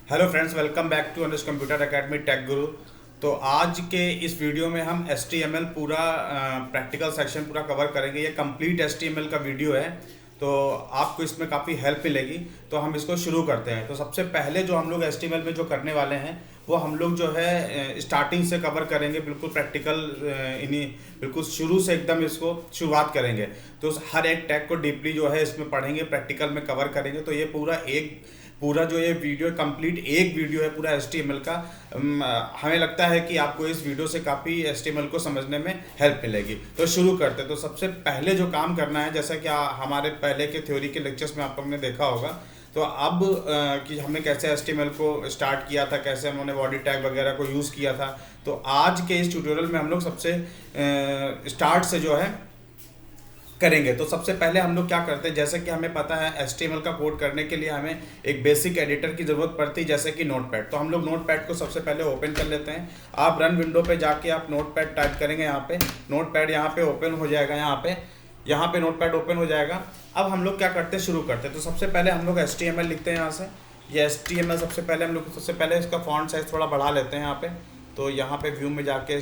Hello friends, welcome back to Anuj computer academy tech guru. तो आज के इस वीडियो में हम HTML पूरा प्रैक्टिकल सेक्शन पूरा कवर करेंगे। ये कंप्लीट HTML का वीडियो है, तो आपको इसमें काफ़ी हेल्प मिलेगी। तो हम इसको शुरू करते हैं। तो सबसे पहले जो हम लोग HTML में जो करने वाले हैं वो हम लोग जो है स्टार्टिंग से कवर करेंगे, बिल्कुल प्रैक्टिकल इन्हीं बिल्कुल शुरू से एकदम इसको शुरुआत करेंगे। तो हर एक टैग को डीपली जो है इसमें पढ़ेंगे, प्रैक्टिकल में कवर करेंगे। तो ये पूरा जो ये वीडियो कंप्लीट एक वीडियो है पूरा HTML का। हमें लगता है कि आपको इस वीडियो से काफ़ी HTML को समझने में हेल्प मिलेगी। तो शुरू करते हैं। तो सबसे पहले जो काम करना है, जैसा कि हमारे पहले के थ्योरी के लेक्चर्स में आप लोगों ने देखा होगा, तो अब कि हमने कैसे HTML को स्टार्ट किया था, कैसे हमने बॉडी टैग वगैरह को यूज़ किया था। तो आज के इस ट्यूटोरियल में हम लोग सबसे स्टार्ट से जो है करेंगे। तो सबसे पहले हम लोग क्या करते हैं, जैसे कि हमें पता है HTML का कोड करने के लिए हमें एक बेसिक एडिटर की ज़रूरत पड़ती है, जैसे कि नोटपैड। तो हम लोग नोटपैड को सबसे पहले ओपन कर लेते हैं। आप रन विंडो पे जाके आप नोटपैड टाइप करेंगे, यहाँ पे नोटपैड यहाँ पे ओपन हो जाएगा। यहाँ पे नोटपैड ओपन हो जाएगा। अब हम लोग क्या करते हैं, शुरू करते हैं। तो सबसे पहले हम लोग HTML लिखते हैं यहाँ से। ये HTML सबसे पहले इसका फॉन्ट साइज़ थोड़ा बढ़ा लेते हैं यहाँ पे। तो यहाँ पे व्यू में जाके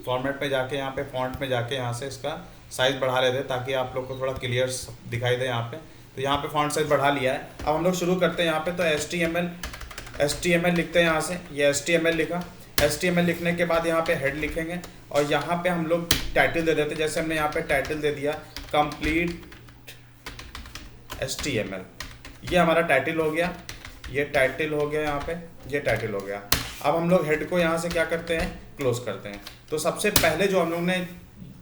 फॉर्मेट पे जाके यहाँ पे फॉन्ट में जाके यहाँ से इसका साइज़ बढ़ा लेते हैं, ताकि आप लोग को थोड़ा क्लियर दिखाई दे यहाँ पे। तो यहाँ पे फॉन्ट साइज़ बढ़ा लिया है। अब हम लोग शुरू करते हैं यहाँ पे। तो HTML लिखते हैं यहाँ से। ये HTML लिखा। HTML लिखने के बाद यहाँ पे हेड लिखेंगे और यहाँ पे हम लोग टाइटल दे देते हैं। जैसे हमने यहाँ पे टाइटल दे दिया कंप्लीट HTML, ये हमारा टाइटल हो गया। ये टाइटल हो गया, यहाँ पे ये टाइटल हो गया। अब हम लोग हेड को यहाँ से क्या करते हैं, क्लोज करते हैं। तो सबसे पहले जो हम लोग ने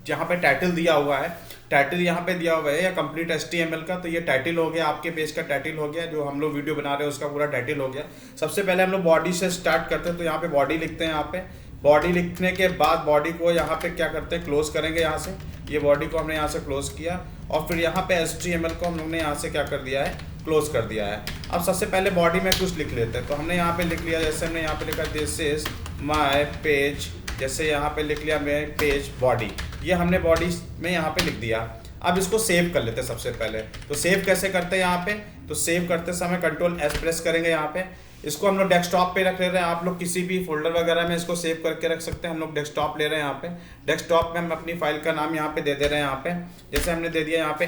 यहाँ पे टाइटल दिया हुआ है, टाइटल यहाँ पे दिया हुआ है या कंप्लीट HTML का, तो ये टाइटल हो गया, आपके पेज का टाइटल हो गया। जो हम लोग वीडियो बना रहे हैं उसका पूरा टाइटल हो गया। सबसे पहले हम लोग बॉडी से स्टार्ट करते हैं। तो यहाँ पे बॉडी लिखते हैं। यहाँ पे बॉडी लिखने के बाद बॉडी को यहाँ पे क्या करते हैं, क्लोज करेंगे यहाँ से। ये बॉडी को हमने यहाँ से क्लोज किया और फिर यहाँ पे HTML को हम लोग ने यहाँ से क्या कर दिया है, क्लोज कर दिया है। अब सबसे पहले बॉडी में कुछ लिख लेते हैं। तो हमने यहाँ पे लिख लिया, जैसे हमने यहाँ पे लिखा दिस इज माय पेज। जैसे यहाँ पे लिख लिया मैं पेज बॉडी, ये हमने बॉडी में यहाँ पे लिख दिया। अब इसको सेव कर लेते हैं सबसे पहले। तो सेव कैसे करते हैं यहाँ पे, तो सेव करते समय Ctrl+S प्रेस करेंगे यहाँ पे। इसको हम लोग डेस्कटॉप पे रख ले रहे हैं। आप लोग किसी भी फोल्डर वगैरह में इसको सेव करके रख सकते हैं। हम लोग डेस्कटॉप ले रहे हैं यहाँ पे। डेस्कटॉप में हम अपनी फाइल का नाम यहाँ पे दे दे रहे हैं। यहाँ पे जैसे हमने दे दिया यहाँ पे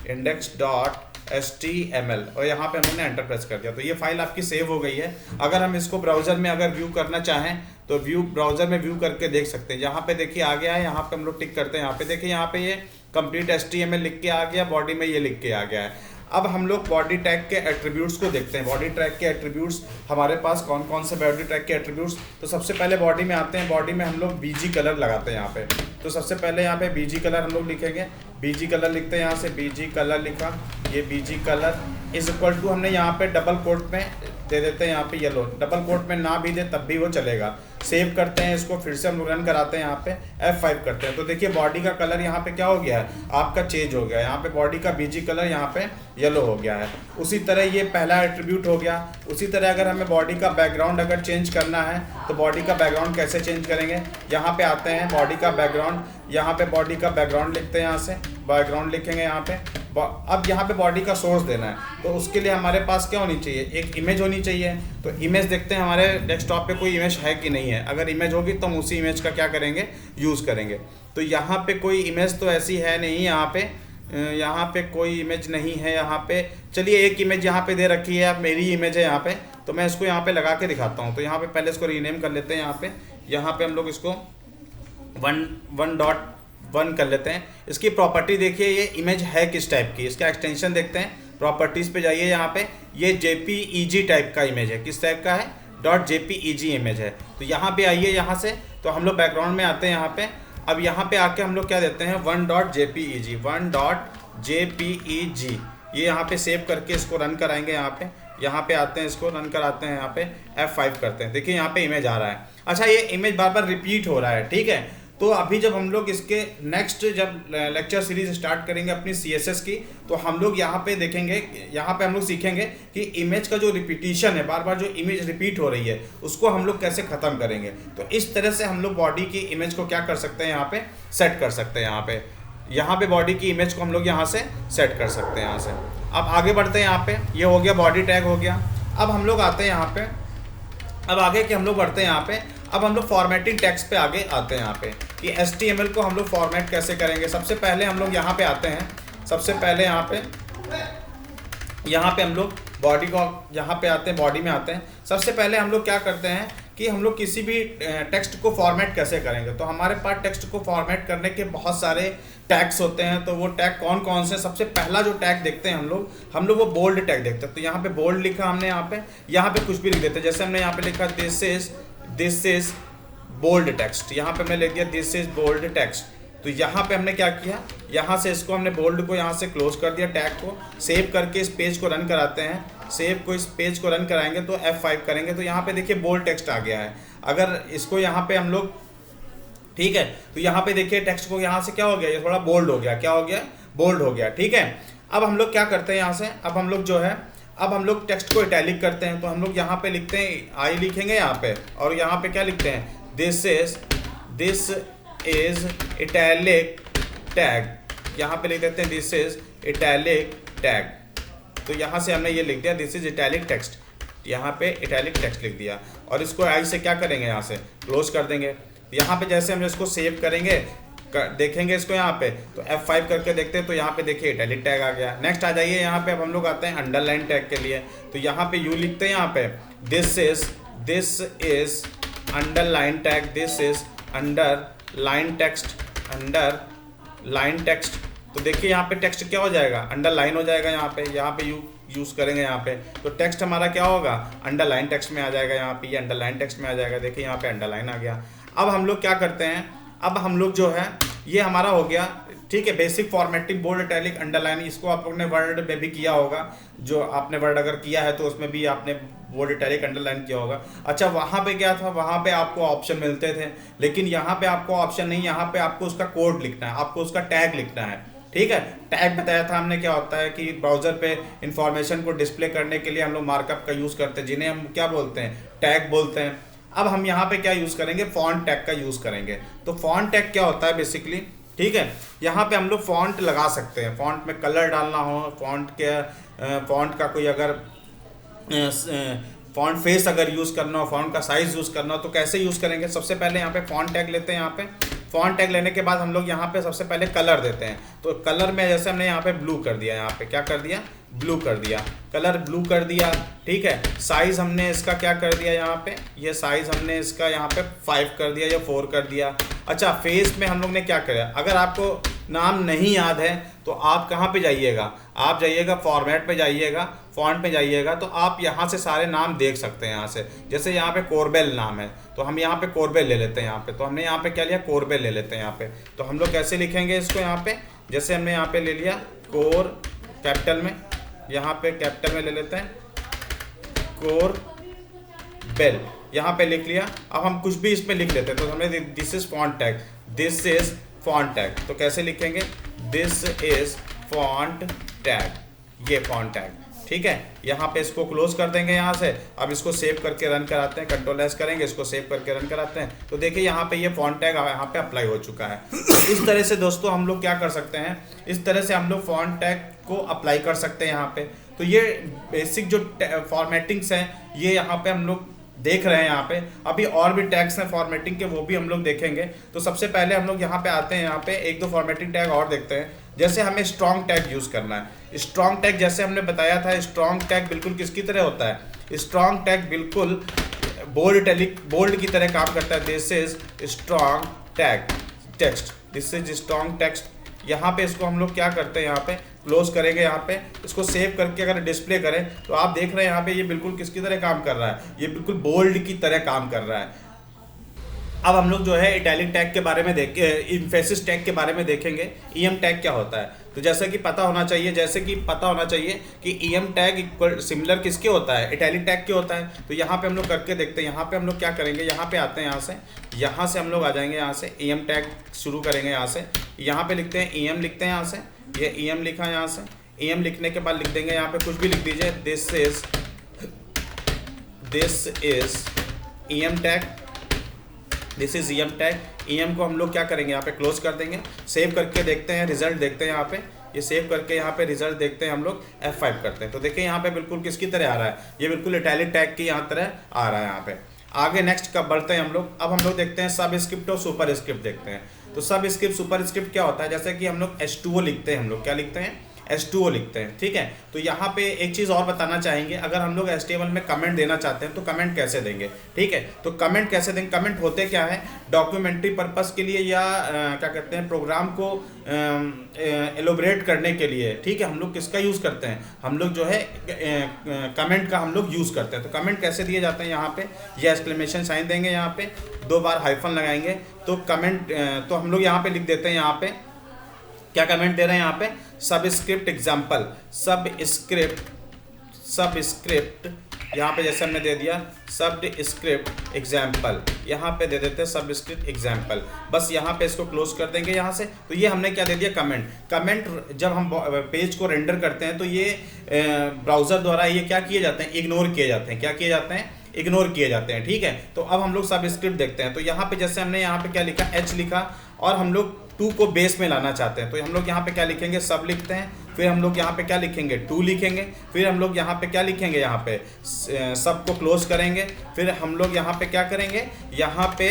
index.html और यहाँ पे हमने एंटर प्रेस कर दिया। तो ये फाइल आपकी सेव हो गई है। अगर हम इसको ब्राउजर में अगर व्यू करना चाहें तो ब्राउजर में व्यू करके देख सकते हैं। यहाँ पे देखिए आ गया है। यहाँ पे हम लोग टिक करते हैं। यहाँ पे देखिए, यहाँ पे ये कंप्लीट HTML लिख के आ गया, बॉडी में ये लिख के आ गया है। अब हम लोग बॉडी टैग के एट्रीब्यूट्स को देखते हैं। बॉडी टैग के एट्रीब्यूट्स हमारे पास कौन कौन से बॉडी टैग के एट्रीब्यूट्स। तो सबसे पहले बॉडी में आते हैं। बॉडी में हम लोग BG कलर लगाते हैं यहाँ पे। तो सबसे पहले यहाँ पे BG कलर हम लोग लिखेंगे। BG कलर लिखते हैं यहाँ से। BG कलर लिखा। ये BG colour is equal to हमने यहाँ पे डबल कोट में दे देते हैं यहाँ पे येलो। डबल कोट में ना भी दे तब भी वो चलेगा। सेव करते हैं इसको, फिर से हम रन कराते हैं। यहाँ पे F5 करते हैं। तो देखिए बॉडी का कलर यहाँ पे क्या हो गया है, आपका चेंज हो गया है। यहाँ पे बॉडी का BG कलर यहाँ पे येलो हो गया है। उसी तरह ये पहला एट्रीब्यूट हो गया। उसी तरह अगर हमें बॉडी का बैकग्राउंड अगर चेंज करना है तो बॉडी का बैकग्राउंड कैसे चेंज करेंगे, यहाँ पे आते हैं बॉडी का बैकग्राउंड। यहाँ पे बॉडी का बैकग्राउंड लिखते हैं। यहाँ से बैकग्राउंड लिखेंगे यहाँ पे। अब यहाँ पे बॉडी का सोर्स देना है। तो उसके लिए हमारे पास क्या होनी चाहिए, एक इमेज होनी चाहिए। तो इमेज देखते हैं हमारे डेस्कटॉप पे कोई इमेज है कि नहीं है। अगर इमेज होगी तो हम उसी इमेज का क्या करेंगे, यूज़ करेंगे। तो यहाँ पे कोई इमेज तो ऐसी है नहीं। यहाँ पे कोई इमेज नहीं है। यहाँ पे चलिए एक इमेज यहाँ पे दे रखी है, अब मेरी इमेज है यहाँ पे। तो मैं इसको यहाँ पे लगा के दिखाता हूँ। तो यहाँ पे पहले इसको रीनेम कर लेते हैं। यहाँ पे हम लोग इसको 1.1 कर लेते हैं। इसकी प्रॉपर्टी देखिए, ये इमेज है किस टाइप की, इसका एक्सटेंशन देखते हैं। प्रॉपर्टीज़ पे जाइए। यहाँ पे ये JPEG टाइप का इमेज है। किस टाइप का है, .jpeg इमेज है। तो यहाँ पे आइए। यहाँ से तो हम लोग बैकग्राउंड में आते हैं यहाँ पे। अब यहाँ पे आके हम लोग क्या देते हैं, 1.jpeg ये यहाँ पे सेव करके इसको रन कराएंगे। यहाँ पे आते हैं, इसको रन कराते हैं। यहाँ पे F5 करते हैं। देखिए यहाँ पे इमेज आ रहा है। अच्छा, ये इमेज बार बार रिपीट हो रहा है, ठीक है। तो अभी जब हम लोग इसके नेक्स्ट जब लेक्चर सीरीज स्टार्ट करेंगे अपनी CSS की, तो हम लोग यहाँ पे देखेंगे, यहाँ पे हम लोग सीखेंगे कि इमेज का जो रिपीटिशन है, बार बार जो इमेज रिपीट हो रही है, उसको हम लोग कैसे ख़त्म करेंगे। तो इस तरह से हम लोग बॉडी की इमेज को क्या कर सकते हैं, यहाँ पे सेट कर सकते हैं। यहाँ पे बॉडी की इमेज को हम लोग यहाँ से सेट कर सकते हैं। यहाँ से अब आगे बढ़ते हैं। यहाँ पे ये हो गया, बॉडी टैग हो गया। अब हम लोग आते हैं यहाँ पे, अब आगे कि हम लोग बढ़ते हैं यहाँ पे, अब हम लोग फॉर्मेटिंग टेक्स्ट पे आगे आते हैं यहाँ पे कि HTML को हम लोग फॉर्मेट कैसे करेंगे। सबसे पहले हम लोग यहाँ पे आते हैं, सबसे पहले यहाँ पे हम लोग बॉडी को यहाँ पे आते हैं, बॉडी में आते हैं। सबसे पहले हम लोग क्या करते हैं कि हम लोग किसी भी टेक्स्ट को फॉर्मेट कैसे करेंगे। तो हमारे पास टेक्स्ट को फॉर्मेट करने के बहुत सारे टैग्स होते हैं। तो वो टैग कौन कौन से, सबसे पहला जो टैग देखते हैं हम लोग वो बोल्ड टैग देखते हैं। तो यहाँ पे बोल्ड लिखा हमने, यहाँ पे कुछ भी लिख देते हैं। जैसे हमने यहाँ पे लिखा दिस इज बोल्ड टेक्स्ट, यहाँ पे हमने लिख दिया दिस इज बोल्ड टेक्स्ट। तो यहाँ पे हमने क्या किया, यहाँ से इसको हमने बोल्ड को यहाँ से क्लोज कर दिया, टैग को सेव करके इस पेज को रन कराते हैं। सेव को इस पेज को रन कराएंगे तो F5 करेंगे तो यहाँ पे देखिए बोल्ड टेक्स्ट आ गया है। अगर इसको यहाँ पे हम लोग, ठीक है, तो यहाँ पे देखिए टेक्स्ट को यहाँ से क्या हो गया, ये थोड़ा बोल्ड हो गया, क्या हो गया, बोल्ड हो गया, ठीक है। अब हम लोग क्या करते हैं यहाँ से, अब हम लोग जो है, अब हम लोग टेक्स्ट को इटैलिक करते हैं। तो हम लोग यहाँ पे लिखते हैं, आई लिखेंगे यहाँ पे, और यहाँ पे क्या लिखते हैं, दिस इज इटैलिक टैग, यहाँ पे लिख देते हैं दिस इज इटैलिक टैग। तो यहाँ से हमने ये लिख दिया दिस इज इटैलिक टेक्स्ट, यहाँ पे इटैलिक टेक्स्ट लिख दिया, और इसको आई से क्या करेंगे, यहाँ से क्लोज कर देंगे। यहाँ पे जैसे हम इसको सेव करेंगे, देखेंगे इसको यहाँ पे, तो F5 करके देखते हैं तो यहाँ पे देखिए इटैलिक टैग आ गया। नेक्स्ट आ जाइए यहाँ पे, अब हम लोग आते हैं अंडरलाइन टैग के लिए। तो यहाँ पे यू लिखते हैं, यहाँ पे this is underline tag, this is underline text. तो देखिए यहाँ पे टेक्स्ट क्या हो जाएगा, अंडरलाइन हो जाएगा। यहाँ पे यूज़ करेंगे यहाँ पे, तो टेक्स्ट हमारा क्या होगा, अंडरलाइन टेक्स्ट में आ जाएगा। यहाँ पे ये अंडरलाइन टेक्स्ट में आ जाएगा, देखिए यहाँ पे अंडरलाइन आ गया। अब हम लोग क्या करते हैं, अब हम लोग जो है, ये हमारा हो गया, ठीक है, basic formatting, bold, italic, underline. इसको आप लोग ने वर्ड में भी किया होगा, जो आपने वर्ड अगर किया है तो उसमें भी आपने बोल्ड, इटैलिक, अंडरलाइन किया होगा। अच्छा, वहाँ पे क्या था, वहाँ पे आपको ऑप्शन मिलते थे, लेकिन यहाँ पे आपको ऑप्शन नहीं, यहाँ पे आपको उसका कोड लिखना है, आपको उसका टैग लिखना है, ठीक है। टैग बताया था हमने क्या होता है कि ब्राउजर पे इंफॉर्मेशन को डिस्प्ले करने के लिए हम लोग मार्कअप का यूज़ करते हैं, जिन्हें हम क्या बोलते हैं, टैग बोलते हैं। अब हम यहाँ पे क्या यूज़ करेंगे, फॉन्ट टैग का यूज़ करेंगे। तो फॉन्ट टैग क्या होता है बेसिकली, ठीक है, यहाँ पे हम लोग फॉन्ट लगा सकते हैं, फॉन्ट में कलर डालना हो, फॉन्ट का कोई अगर फॉन्ट फेस अगर यूज़ करना हो, फॉन्ट का साइज़ यूज़ करना हो, तो कैसे यूज़ करेंगे। सबसे पहले यहाँ पे फॉन्ट टैग लेते हैं। यहाँ पे फॉन्ट टैग लेने के बाद हम लोग यहाँ पे सबसे पहले कलर देते हैं। तो कलर में जैसे हमने यहाँ पे ब्लू कर दिया, यहाँ पे क्या कर दिया, ब्लू कर दिया, कलर ब्लू कर दिया, ठीक है। साइज़ हमने इसका क्या कर दिया, यहाँ पे ये साइज़ हमने इसका यहाँ पे 5 कर दिया या 4 कर दिया। अच्छा, फेस में हम लोग ने क्या किया, अगर आपको नाम नहीं याद है तो आप कहाँ पे जाइएगा, आप जाइएगा फॉर्मेट पे जाइएगा, फॉन्ट पे जाइएगा, तो आप यहाँ से सारे नाम देख सकते हैं। यहाँ से जैसे यहाँ पे कोरबेल नाम है, तो हम यहाँ पे कोरबेल ले लेते हैं। यहाँ पे तो हमने यहाँ पे क्या लिया, कोरबेल ले लेते हैं। यहाँ पे तो हम लोग कैसे लिखेंगे इसको, यहाँ पे जैसे हमने यहाँ पे ले लिया कोर कैपिटल में, यहाँ पे कैपिटल में ले लेते हैं कोरबेल, यहाँ पे लिख लिया। अब हम कुछ भी इसमें लिख लेते हैं, तो हमने this is font tag, this is font tag, तो कैसे लिखेंगे, दिस इज फॉन्ट टैग, ये फॉन्ट टैग, ठीक है। यहाँ पे इसको क्लोज कर देंगे यहाँ से। अब इसको सेव करके रन कराते हैं, Ctrl+S करेंगे, इसको सेव करके रन कराते हैं, तो देखिए यहाँ पे ये फॉन्ट टैग यहाँ पे अप्लाई हो चुका है। इस तरह से दोस्तों हम लोग क्या कर सकते हैं, इस तरह से हम लोग फॉन्ट टैग को अप्लाई कर सकते हैं यहाँ पे। तो ये बेसिक जो फॉर्मेटिंग्स हैं ये यहाँ पे हम लोग देख रहे हैं। यहाँ पे अभी और भी टैग्स हैं फॉर्मेटिंग के, वो भी हम लोग देखेंगे। तो सबसे पहले हम लोग यहाँ पे आते हैं, यहाँ पे एक दो फॉर्मेटिंग टैग और देखते हैं। जैसे हमें स्ट्रॉन्ग टैग यूज़ करना है। स्ट्रॉन्ग टैग जैसे हमने बताया था, स्ट्रॉन्ग टैग बिल्कुल किसकी तरह होता है, स्ट्रॉन्ग टैग बिल्कुल बोल्ड, इटैलिक, बोल्ड की तरह काम करता है। This is strong tag text, this is strong text. यहाँ पे इसको हम लोग क्या करते हैं, यहाँ पे क्लोज करेंगे, यहाँ पे इसको सेव करके अगर डिस्प्ले करें तो आप देख रहे हैं यहाँ पे ये बिल्कुल किसकी तरह काम कर रहा है, ये बिल्कुल बोल्ड की तरह काम कर रहा है। अब हम लोग जो है इटैलिक टैग के बारे में एम्फेसिस टैग के बारे में देखेंगे, ईएम टैग क्या होता है। तो जैसे कि पता होना चाहिए, कि ईएम टैग इक्वल सिमिलर किसके होता है, इटैलिक टैग के होता है। तो यहाँ पे हम लोग करके देखते हैं। यहाँ पे हम लोग क्या करेंगे, यहाँ पे आते हैं, यहाँ से हम लोग आ जाएंगे, यहाँ से ईएम टैग शुरू करेंगे। यहाँ पे लिखते हैं ईएम, लिखते हैं यहाँ से, ये ईएम लिखा, यहाँ से ईएम लिखने के बाद लिख देंगे यहाँ पे कुछ भी लिख दीजिए, this is EM tag, this is EM tag. EM को हम लोग क्या करेंगे, यहाँ पे क्लोज कर देंगे, सेव करके देखते हैं, रिजल्ट देखते हैं। ये सेव करके यहाँ पे रिजल्ट देखते हैं हम लोग, F5 करते हैं। तो देखिए यहाँ पे बिल्कुल किसकी तरह आ रहा है, ये बिल्कुल इटैलिक टैग की यहाँ तरह आ रहा है यहाँ पे। आगे नेक्स्ट कब बढ़ते हैं हम लोग, अब हम लोग देखते हैं सब स्क्रिप्ट और सुपर स्क्रिप्ट देखते हैं। तो सब स्क्रिप्ट सुपर स्क्रिप्ट क्या होता है, जैसे कि हम लोग H2O लिखते हैं, हम लोग क्या लिखते हैं, H2O लिखते हैं, ठीक है। तो यहाँ पे एक चीज़ और बताना चाहेंगे, अगर हम लोग HTML में कमेंट देना चाहते हैं तो कमेंट कैसे देंगे, ठीक है। तो कमेंट कैसे देंगे, कमेंट होते क्या है, डॉक्यूमेंट्री पर्पस के लिए या क्या कहते हैं, प्रोग्राम को एलोबरेट करने के लिए, ठीक है। हम लोग किसका यूज़ करते हैं, हम लोग जो है कमेंट का हम लोग यूज़ करते हैं। तो कमेंट कैसे दिए जाते हैं, यहाँ पे ये एक्सक्लेमेशन साइन देंगे, यहाँ पे 2 बार हाइफन लगाएंगे, तो कमेंट तो हम लोग यहाँ पे लिख देते हैं, यहाँ पे क्या कमेंट दे रहे हैं, यहाँ पे सब स्क्रिप्ट एग्जाम्पल, सब स्क्रिप्ट यहाँ पे जैसे हमने दे दिया सब स्क्रिप्ट एग्जाम्पल, यहाँ पे दे देते हैं सब स्क्रिप्ट एग्जाम्पल, बस यहाँ पे इसको क्लोज कर देंगे यहाँ से। तो ये हमने क्या दे दिया, कमेंट जब हम पेज को रेंडर करते हैं तो ये ब्राउज़र द्वारा ये क्या किए जाते हैं, इग्नोर किए जाते हैं, क्या किए जाते हैं, इग्नोर किए जाते हैं, ठीक है। तो अब हम लोग सब स्क्रिप्ट देखते हैं। तो यहाँ पे जैसे हमने यहाँ पे क्या लिखा, H लिखा, और हम लोग 2 को बेस में लाना चाहते हैं, तो हम लोग यहाँ पे क्या लिखेंगे, सब लिखते हैं, फिर हम लोग यहाँ पे क्या लिखेंगे, 2 लिखेंगे, फिर हम लोग यहाँ पे क्या लिखेंगे, यहाँ पे सब को क्लोज करेंगे, फिर हम लोग यहाँ पे क्या करेंगे, यहाँ पे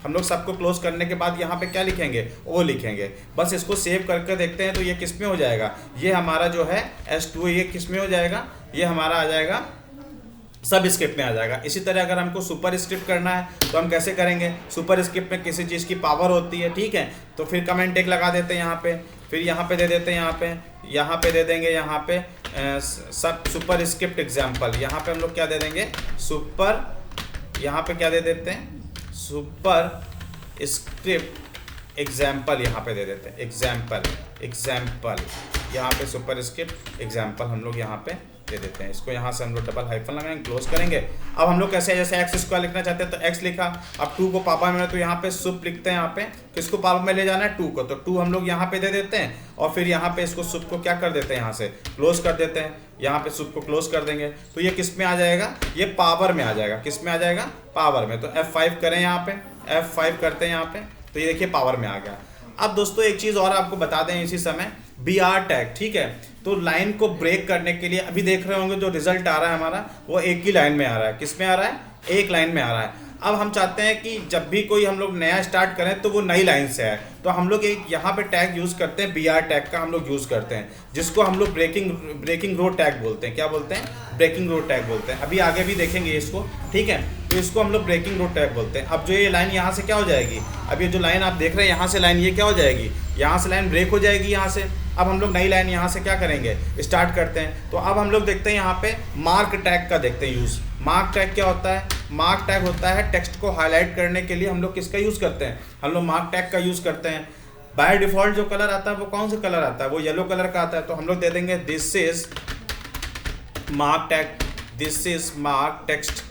हम लोग सबको क्लोज करने के बाद यहाँ पे क्या लिखेंगे, ओ लिखेंगे। बस इसको सेव करके देखते हैं तो ये किस में हो जाएगा, ये हमारा जो है H2O ये किस में हो जाएगा, ये हमारा आ जाएगा सब स्क्रिप्ट में आ जाएगा। इसी तरह अगर हमको सुपर स्क्रिप्ट करना है तो हम कैसे करेंगे, सुपर स्क्रिप्ट में किसी चीज़ की पावर होती है, ठीक है। तो फिर कमेंट एक लगा देते हैं यहाँ पे, फिर यहाँ पे दे देते हैं, यहाँ पे दे देंगे, यहाँ पे सब सुपर स्क्रिप्ट एग्जाम्पल, यहाँ पे हम लोग क्या दे देंगे, सुपर, यहाँ पे क्या दे देते हैं, सुपर स्क्रिप्ट एग्जाम्पल, यहाँ पे दे देते हैं एग्जाम्पल, यहाँ पे सुपर स्क्रिप्ट एग्जाम्पल हम लोग यहाँ पे दे देते हैं। इसको यहाँ से हम लोग डबल हाइफन लगाएंगे, क्लोज करेंगे। अब हम लोग कैसे, जैसे एक्स स्क्वायर लिखना चाहते हैं तो एक्स लिखा, अब 2 को पापा में, तो यहाँ पे सुप लिखते हैं, यहाँ पे किसको पापा में ले जाना है, 2 को, तो 2 हम लोग यहाँ पे दे देते हैं, और फिर यहाँ पे इसको सुप को क्या कर देते हैं, यहाँ से क्लोज कर देते हैं, यहाँ पे सुप को क्लोज कर देंगे। तो ये किस में आ जाएगा, ये पावर में आ जाएगा, किस में आ जाएगा, पावर में। तो F5 करें, यहाँ पे F5 करते हैं यहाँ पे, तो ये देखिए पावर में आ गया। अब दोस्तों एक चीज़ और आपको बता दें इसी समय, BR टैग, ठीक है। तो लाइन को ब्रेक करने के लिए अभी देख रहे होंगे जो रिजल्ट आ रहा है हमारा, वो एक ही लाइन में आ रहा है, किस में आ रहा है, एक लाइन में आ रहा है। अब हम चाहते हैं कि जब भी कोई हम लोग नया स्टार्ट करें तो वो नई लाइन से आए, तो हम लोग एक यहाँ पे टैग यूज़ करते हैं, BR टैग का हम लोग यूज़ करते हैं, जिसको हम लोग ब्रेकिंग रो टैग बोलते हैं। क्या बोलते हैं, ब्रेकिंग रो टैग बोलते हैं। अभी आगे भी देखेंगे इसको, ठीक है। तो इसको हम लोग ब्रेकिंग रो टैग बोलते हैं। अब जो ये लाइन यहाँ से क्या हो जाएगी, अब ये जो लाइन आप देख रहे हैं यहाँ से लाइन, ये क्या हो जाएगी, यहाँ से लाइन ब्रेक हो जाएगी यहाँ से। अब हम लोग नई लाइन यहाँ से क्या करेंगे, स्टार्ट करते हैं। तो अब हम लोग देखते हैं यहाँ पे मार्क टैग का देखते हैं यूज़। मार्क टैग क्या होता है, मार्क टैग होता है टेक्स्ट को हाईलाइट करने के लिए हम लोग किसका यूज़ करते हैं, हम लोग मार्क टैग का यूज़ करते हैं। बाय डिफ़ॉल्ट जो कलर आता है वो कौन सा कलर आता है, वो येलो कलर का आता है। तो हम लोग दे देंगे this is mark tag, this is mark text,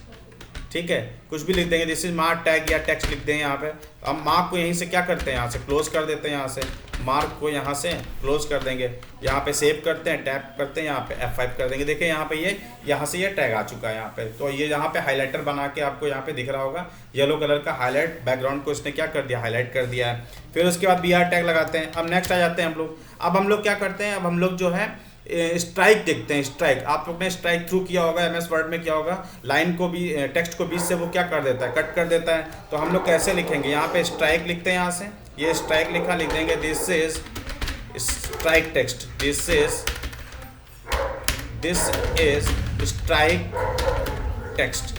ठीक है, कुछ भी लिख देंगे, दिस इज मार्क टैग या टेक्स्ट लिख देंगे यहाँ पे। अब मार्क को यहीं से क्या करते हैं, यहाँ से क्लोज कर देते हैं, यहाँ से मार्क को यहाँ से क्लोज कर देंगे, यहाँ पे सेव करते हैं, टैप करते हैं, यहाँ पे F5 कर देंगे। देखिए यहाँ पे ये यहाँ से ये टैग आ चुका है यहाँ पे। तो ये यहाँ पे हाइलाइटर बना के आपको यहाँ पे दिख रहा होगा, येलो कलर का हाईलाइट, बैकग्राउंड को इसने क्या कर दिया, हाईलाइट कर दिया है। फिर उसके बाद BR टैग लगाते हैं। अब नेक्स्ट आ जाते हैं हम लोग। अब हम लोग क्या करते हैं, अब हम लोग जो है स्ट्राइक देखते हैं। स्ट्राइक आप लोग ने स्ट्राइक थ्रू किया होगा, MS वर्ड में किया होगा, लाइन को भी, टेक्स्ट को बीच से वो क्या कर देता है, कट कर देता है। तो हम लोग कैसे लिखेंगे, यहाँ पे स्ट्राइक लिखते हैं, यहाँ से ये स्ट्राइक लिखा, लिख देंगे this is strike text, this is strike text.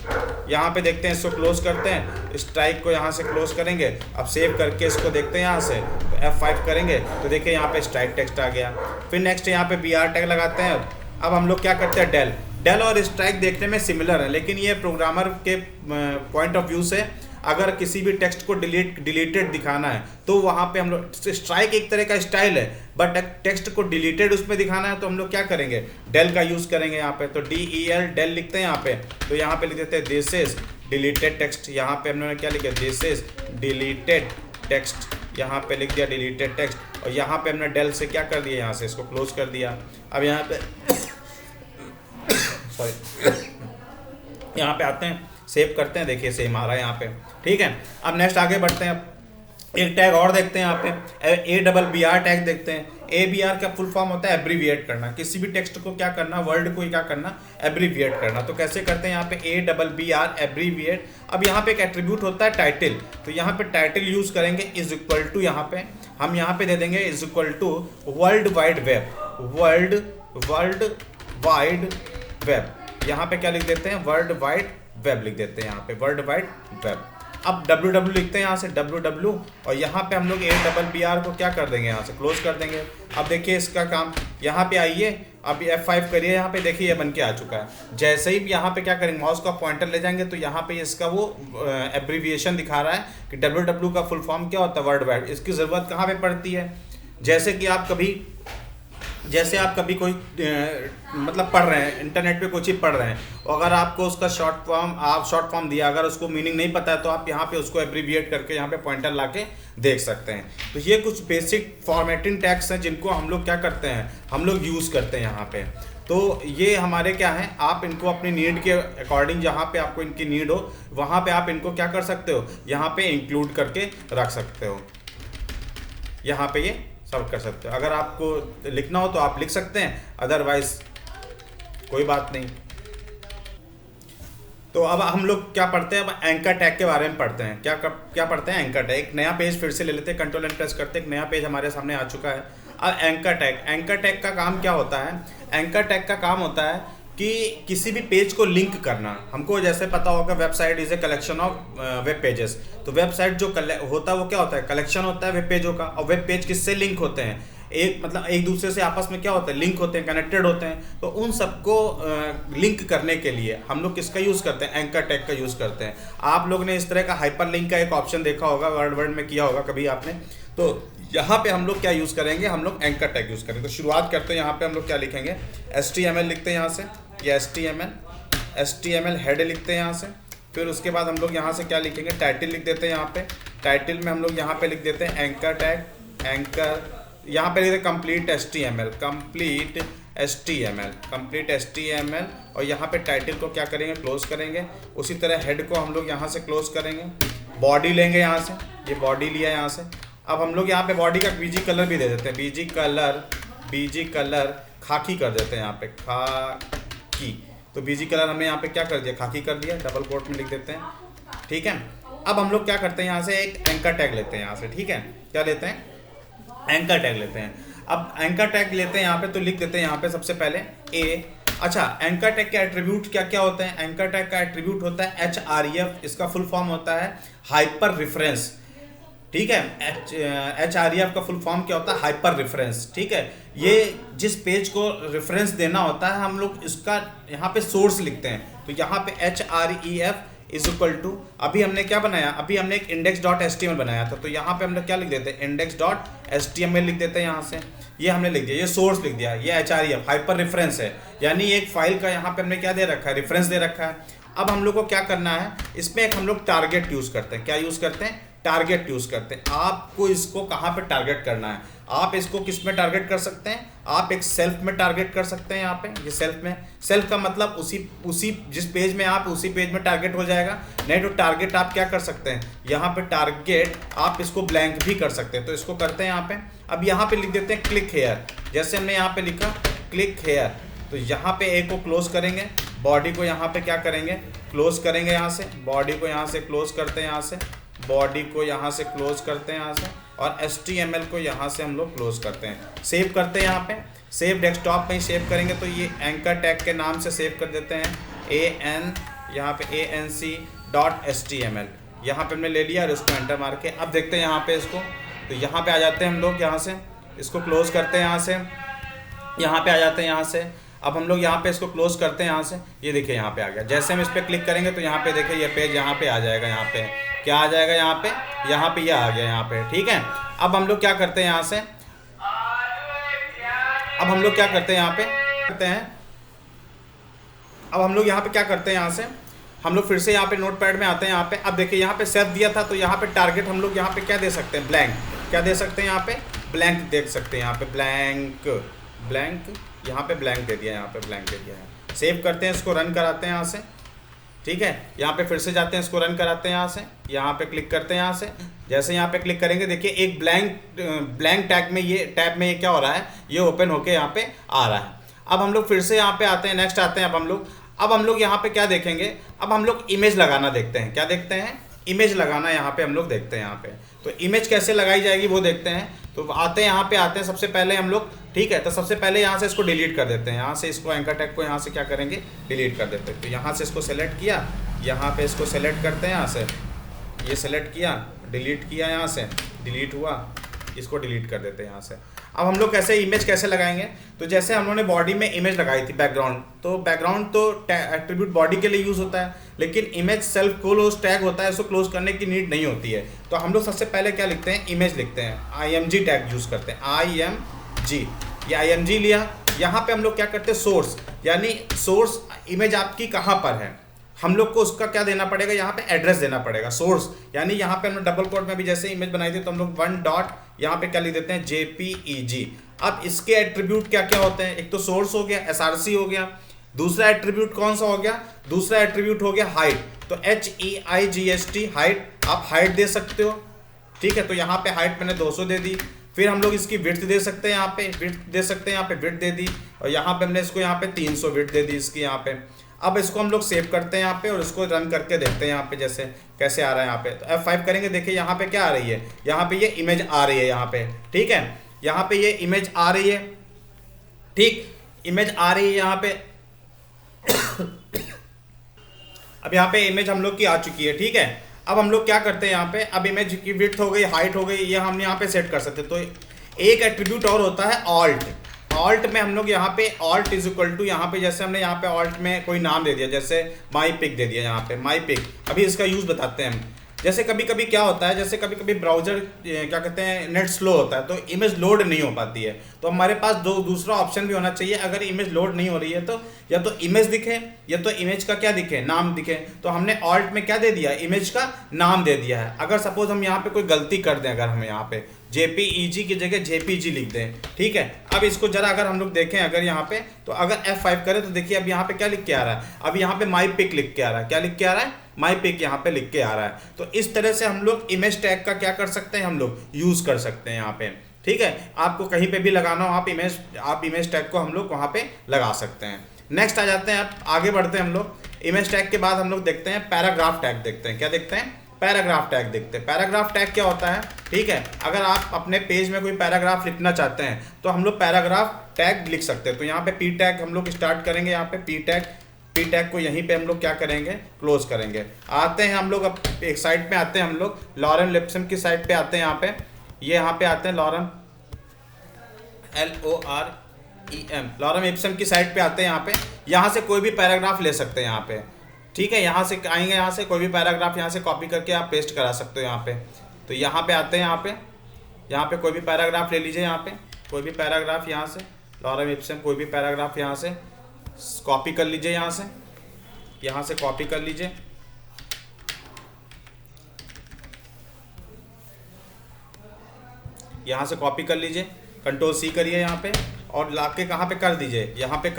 यहाँ पे देखते हैं, इसको क्लोज करते हैं, स्ट्राइक को यहाँ से क्लोज करेंगे। अब सेव करके इसको देखते हैं यहाँ से, तो F5 करेंगे तो देखिए यहाँ पे स्ट्राइक टेक्स्ट आ गया। फिर नेक्स्ट यहाँ पे BR टैग लगाते हैं। अब हम लोग क्या करते हैं, डेल और स्ट्राइक देखने में सिमिलर है, लेकिन ये प्रोग्रामर के पॉइंट ऑफ व्यू से अगर किसी भी टेक्स्ट को डिलीटेड दिखाना है तो वहाँ पे हम लोग, स्ट्राइक एक तरह का स्टाइल है, बट टेक्स्ट को डिलीटेड उसमें दिखाना है तो हम लोग क्या करेंगे, डेल का यूज़ करेंगे। यहाँ पे तो DEL डेल लिखते हैं यहाँ पे, तो यहाँ पे लिख देते हैं दिस इज डिलीटेड टेक्स्ट। यहाँ पे हम लोगों ने क्या लिखा, दिस इज डिलीटेड टेक्स्ट, यहाँ पे लिख दिया डिलीटेड टेक्स्ट। और यहाँ पे हमने डेल से क्या कर दिया, यहाँ से इसको क्लोज कर दिया। अब यहाँ पे सॉरी, यहाँ पे आते हैं, सेव करते हैं, देखिए सेम आ रहा है यहाँ पे, ठीक है। अब नेक्स्ट आगे बढ़ते हैं, अब एक टैग और देखते हैं यहाँ पे, ABBR टैग देखते हैं। ABR का फुल फॉर्म होता है एब्रीविएट करना, किसी भी टेक्स्ट को क्या करना, वर्ड को क्या करना, एब्रीविएट करना। तो कैसे करते हैं यहाँ पे ABBR एब्रीविएट। अब यहाँ पे एक एट्रीब्यूट होता है टाइटल, तो यहाँ पे टाइटल यूज करेंगे इज इक्वल टू, यहाँ पे हम यहाँ पे दे देंगे is equal to world wide web, world wide web. यहाँ पे क्या लिख देते हैं, वर्ल्ड वाइड वेब लिख देते हैं यहाँ पे, वर्ल्ड वाइड वेब। अब www लिखते हैं यहाँ से www, और यहाँ पे हम लोग ABBR को क्या कर देंगे, यहाँ से क्लोज कर देंगे। अब देखिए इसका काम, यहाँ पे आइए, अब F5 करिए, यहाँ पे देखिए ये बन के आ चुका है। जैसे ही यहाँ पे क्या करेंगे, माउस का पॉइंटर ले जाएंगे तो यहाँ पे इसका वो एब्रीविएशन दिखा रहा है कि www का फुल फॉर्म क्या होता है, वर्ल्ड वाइड। इसकी ज़रूरत कहाँ पे पड़ती है, जैसे आप कभी कोई मतलब पढ़ रहे हैं, इंटरनेट पे कोई चीज़ पढ़ रहे हैं, और अगर आपको उसका शॉर्ट फॉर्म दिया, अगर उसको मीनिंग नहीं पता है तो आप यहाँ पे उसको एब्रीविएट करके यहाँ पे पॉइंटर लाके देख सकते हैं। तो ये कुछ बेसिक फॉर्मेटिंग टैग्स हैं जिनको हम लोग क्या करते हैं, हम लोग यूज़ करते हैं यहाँ पे। तो ये हमारे क्या है, आप इनको अपनी नीड के अकॉर्डिंग, जहाँ पे आपको इनकी नीड हो वहाँ पे आप इनको क्या कर सकते हो, यहाँ पे इंक्लूड करके रख सकते हो, यहाँ पे ये सब कर सकते हो। अगर आपको लिखना हो तो आप लिख सकते हैं, अदरवाइज कोई बात नहीं। तो अब हम लोग क्या पढ़ते हैं, अब एंकर टैग के बारे में पढ़ते हैं। क्या पढ़ते हैं, एंकर टैग। एक नया पेज फिर से ले लेते हैं, कंट्रोल एंड प्रेस करते हैं, एक नया पेज हमारे सामने आ चुका है। अब एंकर टैग का काम क्या होता है, एंकर टैग का काम होता है कि किसी भी पेज को लिंक करना। हमको जैसे पता होगा website is a collection of web pages, तो वेबसाइट जो होता है वो क्या होता है, कलेक्शन होता है वेब पेजों का। और वेब पेज किससे लिंक होते हैं, एक दूसरे से आपस में क्या होता है, लिंक होते हैं, कनेक्टेड होते हैं। तो उन सबको लिंक करने के लिए हम लोग किसका यूज़ करते हैं, एंकर टैग का यूज़ करते हैं। आप लोग ने इस तरह का हाइपर लिंक का एक ऑप्शन देखा होगा, वर्ड में किया होगा कभी आपने। तो यहाँ पे हम लोग क्या यूज़ करेंगे, हम लोग एंकर टैग यूज़ करेंगे। तो शुरुआत करते हैं, यहाँ पे हम लोग क्या लिखेंगे, HTML लिखते हैं यहाँ से, ये HTML हेड लिखते हैं यहाँ से। फिर उसके बाद हम लोग यहाँ से क्या लिखेंगे, टाइटल लिख देते हैं यहाँ पे। टाइटल में हम लोग यहाँ पे लिख देते हैं एंकर टैग, एंकर, यहाँ पे लिखते हैं कंप्लीट HTML, और यहाँ पे टाइटल को क्या करेंगे, क्लोज करेंगे। उसी तरह हेड को हम लोग यहाँ से क्लोज करेंगे। बॉडी लेंगे यहाँ से, ये बॉडी लिया यहाँ से। अब हम लोग यहाँ पे बॉडी का बीजी कलर भी दे देते हैं, बीजी कलर खाकी कर देते हैं यहाँ पे, खाकी। तो बीजी कलर हमने यहाँ पे क्या कर दिया, खाकी कर दिया, डबल कोट में लिख देते हैं, ठीक है। अब हम लोग क्या करते हैं, यहाँ से एक एंकर टैग लेते हैं यहाँ से, ठीक है। क्या लेते हैं, एंकर टैग लेते हैं। अब एंकर टैग लेते हैं यहाँ पे, तो लिख देते हैं यहाँ पे सबसे पहले अच्छा, एंकर टैग के एट्रीब्यूट क्या क्या होते हैं। एंकर टैग का एट्रीब्यूट होता है HREF, इसका फुल फॉर्म होता है हाइपर रेफरेंस, ठीक है। HREF का फुल फॉर्म क्या होता है, हाइपर रेफरेंस, ठीक है। ये जिस पेज को रेफरेंस देना होता है, हम लोग इसका यहाँ पे सोर्स लिखते हैं। तो यहाँ पे HREF इज इक्वल टू, अभी हमने क्या बनाया, अभी हमने एक index.html बनाया था, तो यहाँ पे हम लोग क्या लिख देते हैं, index.html लिख देते हैं यहाँ से। ये हमने लिख दिया, ये सोर्स लिख दिया, ये HREF हाइपर रेफरेंस है, यानी एक फाइल का यहाँ पे हमने क्या दे रखा है, रेफरेंस दे रखा है। अब हम लोग को क्या करना है, इसमें एक हम लोग टारगेट यूज़ करते हैं। क्या यूज़ करते हैं, टारगेट यूज़ करते हैं। आपको इसको कहाँ पे टारगेट करना है, आप इसको किस में टारगेट कर सकते हैं, आप एक सेल्फ में टारगेट कर सकते हैं। यहाँ पे ये सेल्फ में, सेल्फ का मतलब उसी जिस पेज में आप, उसी पेज में टारगेट हो जाएगा। नहीं तो टारगेट आप क्या कर सकते हैं, यहाँ पे टारगेट आप इसको ब्लैंक भी कर सकते हैं। तो इसको करते हैं यहाँ पे। अब यहाँ पे लिख देते हैं क्लिक हेयर, जैसे हमने यहाँ पे लिखा क्लिक हेयर। तो यहाँ पे ए को क्लोज करेंगे, बॉडी को यहाँ पे क्या करेंगे, क्लोज करेंगे यहाँ से, बॉडी को यहाँ से क्लोज करते हैं, यहाँ से बॉडी को यहाँ से क्लोज करते हैं यहाँ से, और HTML को यहाँ से हम लोग क्लोज करते हैं। सेव करते हैं यहाँ पे, सेव डेस्कटॉप में ही सेव करेंगे। तो ये एंकर टैग के नाम से सेव कर देते हैं, यहाँ पे anc.html यहाँ पे हमने ले लिया और इसको एंटर मार के अब देखते हैं यहाँ पे इसको। तो यहाँ पे आ जाते हैं हम लोग, यहाँ से इसको क्लोज करते हैं, यहाँ से यहाँ पे आ जाते हैं यहाँ से। अब हम लोग यहाँ पे इसको क्लोज करते हैं यहाँ से, ये देखिए यहाँ पे आ गया। जैसे हम इस पर क्लिक करेंगे तो यहाँ पे देखिए ये पेज यहाँ पे आ जाएगा, यहाँ पे क्या आ जाएगा, यहाँ पे ये आ गया यहाँ पे, ठीक है। अब हम लोग क्या करते हैं यहाँ से, अब हम लोग क्या करते हैं यहाँ पे करते हैं, अब हम लोग यहाँ पे क्या करते हैं यहाँ से, हम लोग फिर से यहाँ पे नोटपैड में आते हैं यहाँ पे। अब देखिए यहाँ पे सेव दिया था, तो यहाँ पे टारगेट हम लोग यहाँ पे क्या दे सकते हैं, ब्लैंक। क्या दे सकते हैं यहाँ पे, ब्लैंक देख सकते हैं यहाँ पे, ब्लैंक यहाँ पे ब्लैंक दे दिया, यहाँ पे ब्लैंक दे दिया है। सेव करते हैं, इसको रन कराते हैं यहाँ से, ठीक है, यहाँ पे फिर से जाते हैं, इसको रन कराते हैं यहाँ से, यहाँ पे क्लिक करते हैं यहाँ से। जैसे यहाँ पे क्लिक करेंगे देखिए एक ब्लैंक टैग में ये टैब में ये क्या हो रहा है, ये ओपन होके यहाँ पे आ रहा है। अब हम लोग फिर से यहाँ पे आते हैं, नेक्स्ट आते हैं। अब हम लोग यहाँ पे क्या देखेंगे, अब हम लोग इमेज लगाना देखते हैं। क्या देखते हैं, इमेज लगाना यहाँ पे हम लोग देखते हैं। यहाँ पे तो इमेज कैसे लगाई जाएगी वो देखते हैं। तो आते हैं यहाँ पे आते हैं सबसे पहले हम लोग, ठीक है। तो सबसे पहले यहाँ से इसको डिलीट कर देते हैं, यहाँ से इसको एंकर टैग को यहाँ से क्या करेंगे, डिलीट कर देते हैं। तो यहाँ से इसको सेलेक्ट किया, यहाँ पे इसको सेलेक्ट करते हैं, यहाँ से ये सेलेक्ट किया, डिलीट किया, यहाँ से डिलीट हुआ, इसको डिलीट कर देते हैं यहाँ से। अब हम लोग कैसे इमेज कैसे लगाएंगे, तो जैसे हम लोगों ने बॉडी में इमेज लगाई थी बैकग्राउंड, तो बैकग्राउंड तो एट्रीब्यूट बॉडी के लिए यूज़ होता है, लेकिन इमेज सेल्फ क्लोज टैग होता है, उसको क्लोज करने की नीड नहीं होती है। तो हम लोग सबसे पहले क्या लिखते हैं, इमेज लिखते हैं, IMG टैग यूज़ करते हैं, IMG। ये IMG लिया, यहाँ पे हम लोग क्या करते हैं, सोर्स, यानी सोर्स इमेज आपकी कहाँ पर है, हम लोग को उसका क्या देना पड़ेगा, यहाँ पे एड्रेस देना पड़ेगा, सोर्स। यानी यहाँ पे हमने डबल कोट में भी जैसे इमेज बनाई थी तो हम लोग 1 डॉट यहाँ पे क्या लिख देते हैं, JPEG। अब इसके एट्रीब्यूट क्या क्या होते हैं, एक तो सोर्स हो गया, SRC हो गया, दूसरा एट्रीब्यूट कौन सा हो गया, दूसरा एट्रीब्यूट हो गया हाइट। तो HEIGHT हाइट, आप हाइट दे सकते हो, ठीक है। तो यहाँ पे हाइट मैंने 200 दे दी। फिर हम लोग इसकी विड्थ दे सकते हैं, यहाँ पे विड्थ दे सकते हैं, यहाँ पे विड्थ दे दी, और यहाँ पे हमने इसको यहाँ पे 300 विड्थ दे दी इसकी यहाँ पे। अब इसको हम लोग सेव करते हैं यहाँ पे और इसको रन करके देखते हैं यहाँ पे जैसे कैसे आ रहा है यहाँ पे। तो F5 करेंगे, देखिए यहाँ पे क्या आ रही है, यहाँ पे ये इमेज आ रही है यहाँ पे, ठीक है। यहाँ पे ये इमेज आ रही है, ठीक, इमेज आ रही है यहाँ पे। अब यहाँ पे इमेज हम लोग की आ चुकी है, ठीक है। अब हम लोग क्या करते हैं यहाँ पे, अब इमेज की विड्थ हो गई, हाइट हो गई, ये हम यहाँ पे सेट कर सकते हैं। तो एक एट्रीब्यूट और होता है ऑल्ट। ऑल्ट में हम लोग यहाँ पे ऑल्ट इज इक्वल टू, यहाँ पे जैसे हमने यहाँ पे ऑल्ट में कोई नाम दे दिया, जैसे माई पिक दे दिया यहाँ पे, माई पिक। अभी इसका यूज़ बताते हैं हम। जैसे कभी कभी क्या होता है, जैसे कभी कभी ब्राउजर क्या कहते हैं, नेट स्लो होता है तो इमेज लोड नहीं हो पाती है। तो हमारे पास दूसरा ऑप्शन भी होना चाहिए, अगर इमेज लोड नहीं हो रही है तो या तो इमेज दिखे या तो इमेज का क्या दिखे, नाम दिखे। तो हमने ऑल्ट में क्या दे दिया, इमेज का नाम दे दिया है। अगर सपोज हम यहाँ पे कोई गलती कर दें, अगर हम यहाँ पे JPEG की जगह JPG लिख दें, ठीक है। अब इसको जरा अगर हम लोग देखें, अगर यहाँ पे तो अगर F5 करें तो देखिए अब यहाँ पे क्या लिख के आ रहा है, अब यहाँ पे माई पिक लिख के आ रहा है। क्या लिख के आ रहा है, माई पिक यहाँ पे लिख के आ रहा है। तो इस तरह से हम लोग इमेज टैग का क्या कर सकते हैं, हम लोग यूज़ कर सकते हैं यहाँ पे, ठीक है। आपको कहीं पे भी लगाना हो आप इमेज टैग को हम लोग वहाँ पे लगा सकते हैं। नेक्स्ट आ जाते हैं, अब आगे बढ़ते हैं हम लोग। इमेज टैग के बाद हम लोग देखते हैं पैराग्राफ टैग देखते हैं। क्या देखते हैं, पैराग्राफ टैग देखते हैं। पैराग्राफ टैग क्या होता है, ठीक है। अगर आप अपने पेज में कोई पैराग्राफ लिखना चाहते हैं तो हम लोग पैराग्राफ टैग लिख सकते हैं। तो यहाँ पे P टैग हम लोग स्टार्ट करेंगे, यहाँ पे P टैग को यहीं पे हम लोग क्या करेंगे, क्लोज करेंगे। आते हैं हम लोग, अब एक साइड पे आते हैं हम लोग, लॉरेन लिप्सन की साइड पे आते हैं। यहाँ पे ये यहाँ पे आते हैं, लॉरेन LOREM, लॉरेन लिप्सन की साइड पे आते हैं। यहाँ पे यहाँ से कोई भी पैराग्राफ ले सकते हैं यहाँ पे, ठीक है। यहाँ से आएंगे, यहाँ से कोई भी पैराग्राफ यहाँ से कॉपी करके आप पेस्ट करा सकते हो यहाँ पे। तो यहाँ पे आते हैं, यहाँ पे कोई भी पैराग्राफ ले लीजिए, यहाँ पे कोई भी पैराग्राफ यहाँ से लॉरेन लिप्सन कोई भी पैराग्राफ यहाँ से कॉपी कर लीजिए, यहाँ से कॉपी कर लीजिए, यहाँ से कॉपी कर लीजिए, कंट्रोल C करिए यहाँ पे और लाके कहाँ पे कर दीजिए, यहाँ पे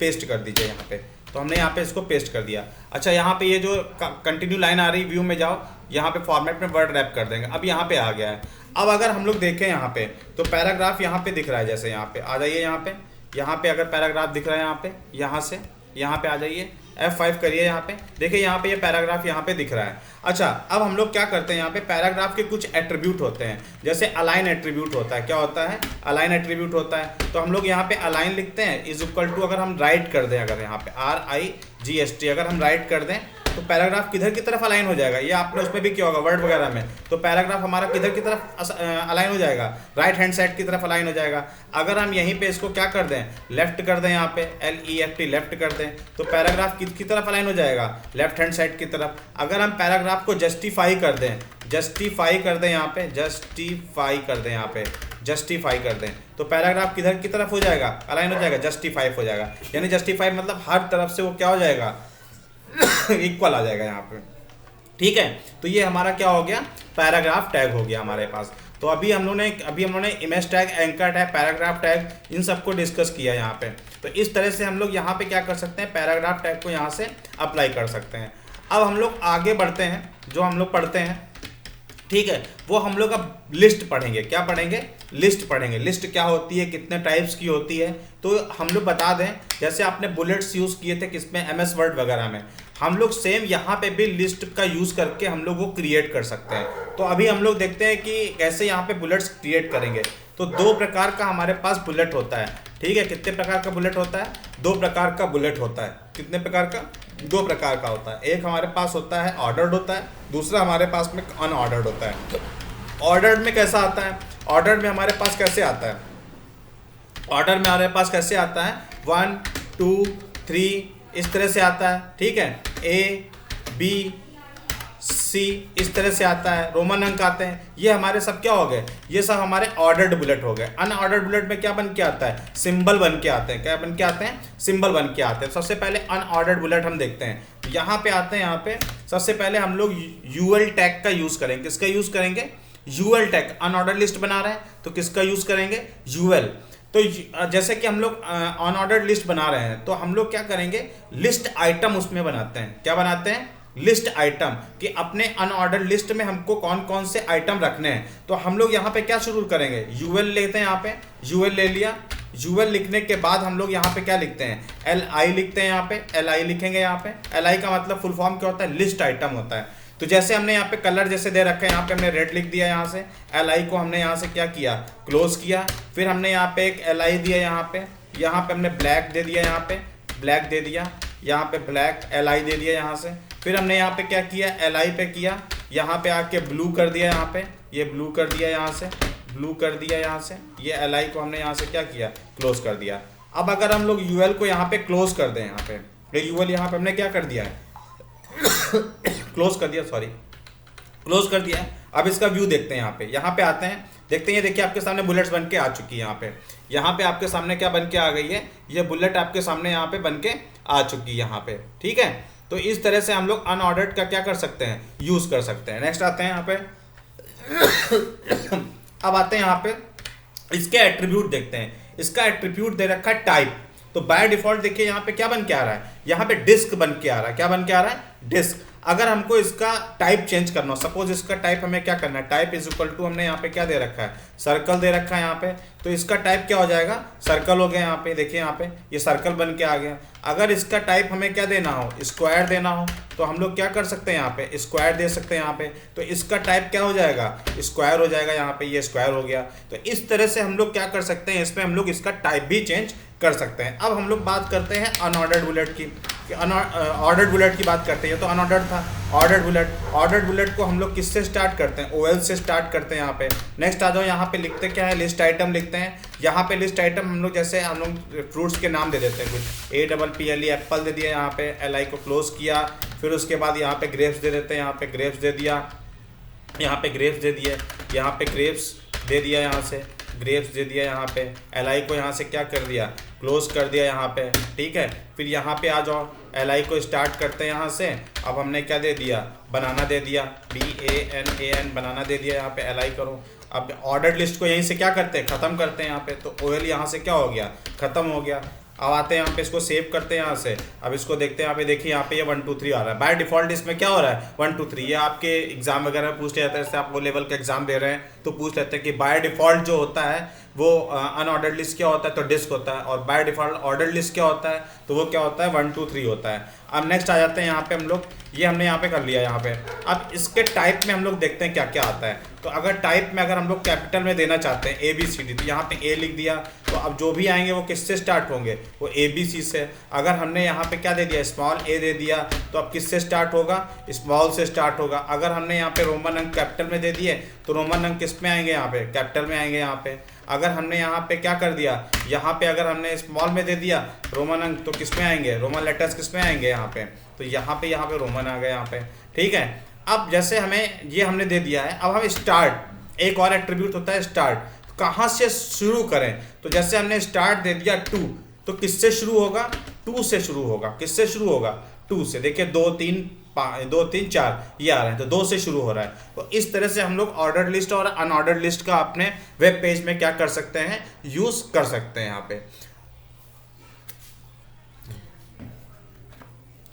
पेस्ट कर दीजिए यहाँ पे। तो हमने यहाँ पे इसको पेस्ट कर दिया। अच्छा, यहाँ पे ये जो कंटिन्यू लाइन आ रही व्यू में जाओ, यहाँ पे फॉर्मेट में वर्ड रैप कर देंगे। अब यहाँ पे आ गया है। अब अगर हम लोग देखें यहाँ पे तो पैराग्राफ यहाँ पे दिख रहा है, जैसे यहाँ पे आ जाइए, यहाँ पे अगर पैराग्राफ दिख रहा है यहाँ से यहाँ पे आ जाइए, F5 करिए, यहाँ पे देखिए, यहाँ पे ये पैराग्राफ यहाँ पे दिख रहा है। अच्छा, अब हम लोग क्या करते हैं, यहाँ पे पैराग्राफ के कुछ एट्रीब्यूट होते हैं, जैसे अलाइन एट्रीब्यूट होता है। क्या होता है, अलाइन एट्रीब्यूट होता है। तो हम लोग यहाँ पे अलाइन लिखते हैं इज इक्वल टू, अगर हम राइट कर दें, अगर यहाँ पे RIGST अगर हम राइट कर दें तो पैराग्राफ किधर की तरफ अलाइन हो जाएगा, ये आपने उसमें भी किया होगा वर्ड वगैरह में। तो पैराग्राफ हमारा किधर की तरफ अलाइन हो जाएगा, राइट हैंड साइड की तरफ अलाइन हो जाएगा। अगर हम यहीं पे इसको क्या कर दें, लेफ्ट कर दें, यहाँ पे LEFT लेफ्ट कर दें, तो पैराग्राफ किसकी तरफ अलाइन हो जाएगा, लेफ्ट हैंड साइड की तरफ। अगर हम पैराग्राफ को जस्टिफाई कर दें, यहाँ पे जस्टिफाई कर दें, तो पैराग्राफ किधर की तरफ हो जाएगा, अलाइन हो जाएगा, जस्टिफाई हो जाएगा। यानी जस्टिफाई मतलब हर तरफ से वो क्या हो जाएगा, इक्वल आ जाएगा यहाँ पे, ठीक है। तो ये हमारा क्या हो गया, पैराग्राफ टैग हो गया हमारे पास। तो अभी हम लोगों ने image tag, anchor tag, paragraph tag, इन सबको डिस्कस किया यहाँ पे। तो इस तरह से हम लोग यहाँ पे क्या कर सकते हैं, पैराग्राफ टैग को यहाँ से अप्लाई कर सकते हैं। अब हम लोग आगे बढ़ते हैं, जो हम लोग पढ़ते हैं, ठीक है, वो हम लोग अब लिस्ट पढ़ेंगे। क्या पढ़ेंगे? लिस्ट पढ़ेंगे। लिस्ट क्या होती है, कितने टाइप्स की होती है, तो हम लोग बता दें। जैसे आपने बुलेट्स यूज़ किए थे किसमें, MS वर्ड वगैरह में, हम लोग सेम यहाँ पे भी लिस्ट का यूज़ करके हम लोग वो क्रिएट कर सकते हैं। तो अभी हम लोग देखते हैं कि कैसे यहाँ पे बुलेट्स क्रिएट करेंगे। तो 2 प्रकार का हमारे पास बुलेट होता है, ठीक है। कितने प्रकार का बुलेट होता है? 2 प्रकार का बुलेट होता है। कितने प्रकार का? 2 प्रकार का होता है। एक हमारे पास होता है ऑर्डर्ड होता है, दूसरा हमारे पास में अनऑर्डर्ड होता है। ऑर्डर्ड में कैसा आता है? ऑर्डर में हमारे पास कैसे आता है? ऑर्डर में हमारे पास कैसे आता है? 1 2 3 इस तरह से आता है, ठीक है। A B C इस तरह से आता है, रोमन अंक आते हैं। ये हमारे सब क्या हो गए? ये सब हमारे ऑर्डर्ड बुलेट हो गए। अनऑर्डर्ड बुलेट में क्या बन के आता है? सिंबल बन के आते हैं। क्या बन के आते हैं? सिंबल बन के आते हैं। सबसे पहले अनऑर्डर्ड बुलेट हम देखते हैं। यहाँ पे आते हैं, यहाँ पे सबसे पहले हम लोग यूएल टैग का यूज़ करेंगे। किसका यूज़ करेंगे? UL tag. अनऑर्डर्ड लिस्ट बना रहे हैं तो किसका यूज़ करेंगे? यूएल। तो जैसे कि हम लोग अनऑर्डर्ड लिस्ट बना रहे हैं तो हम लोग क्या करेंगे? लिस्ट आइटम उसमें बनाते हैं। क्या बनाते हैं? लिस्ट आइटम, कि अपने अनऑर्डर्ड लिस्ट में हमको कौन कौन से आइटम रखने हैं। तो हम लोग यहाँ पे क्या शुरू करेंगे? यूएल लेते हैं। यहाँ पे यूएल ले लिया। यूएल लिखने के बाद हम लोग यहाँ पे क्या लिखते हैं? LI लिखते हैं। यहाँ पे LI लिखेंगे। यहाँ पे LI का मतलब फुल फॉर्म क्या होता है? लिस्ट आइटम होता है। तो जैसे हमने यहाँ पे कलर जैसे दे रखा है, यहाँ पे हमने रेड लिख दिया। यहाँ से LI को हमने यहाँ से क्या किया? क्लोज किया। फिर हमने यहाँ पे एक LI दिया। यहाँ पे हमने ब्लैक दे दिया। यहाँ पे ब्लैक दे दिया। यहाँ पे ब्लैक LI दे दिया यहाँ से। फिर हमने यहाँ पे क्या किया? LI पे किया। यहाँ पे आके ब्लू कर दिया। यहाँ पे ये ब्लू कर दिया। यहाँ से ब्लू कर दिया। यहाँ से ये LI को हमने यहाँ से क्या किया? क्लोज कर दिया। अब अगर हम लोग यूएल को यहाँ पे क्लोज कर दें, यहाँ पे यूएल यहाँ पे हमने क्या कर दिया है? क्लोज कर दिया, सॉरी, क्लोज कर दिया। अब इसका व्यू देखते हैं। यहाँ पे आते हैं, देखते हैं। ये देखिए आपके सामने बुलेट्स बन के आ चुकी है। यहाँ पे आपके सामने क्या बन के आ गई है? ये बुलेट आपके सामने यहाँ पे बन के आ चुकी है यहाँ पे, ठीक है। तो इस तरह से हम लोग अनऑर्डर्ड का क्या कर सकते हैं? यूज कर सकते हैं। नेक्स्ट आते हैं यहाँ पे। अब आते हैं यहाँ पे, इसके एट्रीब्यूट देखते हैं। इसका एट्रीब्यूट दे रखा है टाइप। तो बाय डिफॉल्ट देखिए यहाँ पे क्या बन के आ रहा है? यहाँ पे डिस्क बन के आ रहा है। क्या बन के आ रहा है? डिस्क। अगर हमको इसका टाइप चेंज करना हो, सपोज इसका टाइप हमें क्या करना है? टाइप इज इक्वल टू, हमने यहाँ पे क्या दे रखा है? सर्कल दे रखा है यहाँ पे। तो इसका टाइप क्या हो जाएगा? सर्कल हो गया। यहाँ पे देखिए, यहाँ पे ये सर्कल बन के आ गया। अगर इसका टाइप हमें क्या देना हो? स्क्वायर देना हो, तो हम लोग क्या कर सकते हैं? यहाँ पे स्क्वायर दे सकते हैं। यहाँ पे तो इसका टाइप क्या हो जाएगा? स्क्वायर हो जाएगा। यहाँ पे ये स्क्वायर हो गया। तो इस तरह से हम लोग क्या कर सकते हैं? इसमें हम लोग इसका टाइप भी चेंज कर सकते हैं। अब हम लोग बात करते हैं अनऑर्डर्ड बुलेट की। ऑर्डर्ड बुलेट की बात करते हैं। तो अनऑर्डर्ड था। ऑर्डर्ड बुलेट को हम लोग किससे स्टार्ट करते हैं? OL से स्टार्ट करते हैं। यहाँ पे नेक्स्ट आ जाओ। यहाँ पे लिखते क्या है? लिस्ट आइटम लिखते हैं। यहाँ पे लिस्ट आइटम हम लोग जैसे हम लोग फ्रूट्स के नाम दे देते हैं कुछ। APPLE एप्पल दे दिया। यहाँ पे LI को क्लोज किया। फिर उसके बाद यहाँ पे ग्रेप्स दे देते हैं। यहाँ पे ग्रेप्स दे दिया। यहाँ पे ग्रेप्स दे दिए। यहाँ पे ग्रेप्स दे दिया। यहाँ से ग्रेप्स दे दिया। यहाँ पे LI को यहाँ से क्या कर दिया? क्लोज कर दिया यहाँ पे, ठीक है। फिर यहाँ पे आ जाओ, LI को स्टार्ट करते हैं यहाँ से। अब हमने क्या दे दिया? बनाना दे दिया। BANAN बनाना दे दिया। यहाँ पे LI करो। अब ऑर्डर्ड लिस्ट को यहीं से क्या करते हैं? ख़त्म करते हैं यहाँ पे। तो OL यहाँ से क्या हो गया? ख़त्म हो गया। अब आते हैं यहाँ पे, इसको सेव करते हैं यहाँ से। अब इसको देखते हैं। यहाँ पे देखिए, यहाँ पे ये 1 2 3 आ रहा है। बाय डिफॉल्ट इसमें क्या हो रहा है? 1 2 3। ये आपके एग्जाम वगैरह में पूछ लिया जाता है। जैसे आप वो लेवल का एग्जाम दे रहे हैं तो पूछ लेते हैं कि बाय डिफॉल्ट जो होता है वो अनऑर्डर्ड लिस्ट क्या होता है? तो डिस्क होता है। और बाय डिफॉल्ट ऑर्डर्ड लिस्ट क्या होता है? तो वो क्या होता है? 1 2 3 होता है। अब नेक्स्ट आ जाते हैं यहाँ पे हम लोग। ये हमने यहाँ पे कर लिया यहाँ पे। अब इसके टाइप में हम लोग देखते हैं क्या क्या आता है। तो अगर टाइप में अगर हम लोग कैपिटल में देना चाहते हैं ABCD, तो यहाँ पे A लिख दिया। तो अब जो भी आएंगे वो किससे स्टार्ट होंगे? वो ABC से। अगर हमने यहाँ पे क्या दे दिया? स्मॉल a दे दिया, तो अब किससे स्टार्ट होगा? स्मॉल से स्टार्ट होगा। अगर हमने यहाँ पे रोमन अंक कैपिटल में दे दिए तो रोमन अंक किस में आएंगे? यहाँ पे कैपिटल में आएंगे। यहाँ पे अगर हमने यहाँ पे क्या कर दिया? यहाँ पे अगर हमने स्मॉल में दे दिया रोमन अंक, तो किस में आएंगे? रोमन लेटर्स किस में आएंगे? यहाँ पे। तो यहाँ पे रोमन आ गए यहाँ पे, ठीक है। अब जैसे हमें ये हमने दे दिया है, अब हम स्टार्ट, एक और एट्रीब्यूट होता है स्टार्ट। तो कहाँ से शुरू करें? तो जैसे हमने स्टार्ट दे दिया 2, तो किससे शुरू होगा? 2 से शुरू होगा। किससे शुरू होगा? 2 से। देखिए 2 3 4 ये आ रहे हैं, तो 2 से शुरू हो रहा है। तो इस तरह से हम लोग ऑर्डर्ड लिस्ट और अनऑर्डर्ड लिस्ट का अपने वेब पेज में क्या कर सकते हैं? यूज कर सकते हैं यहाँ पे।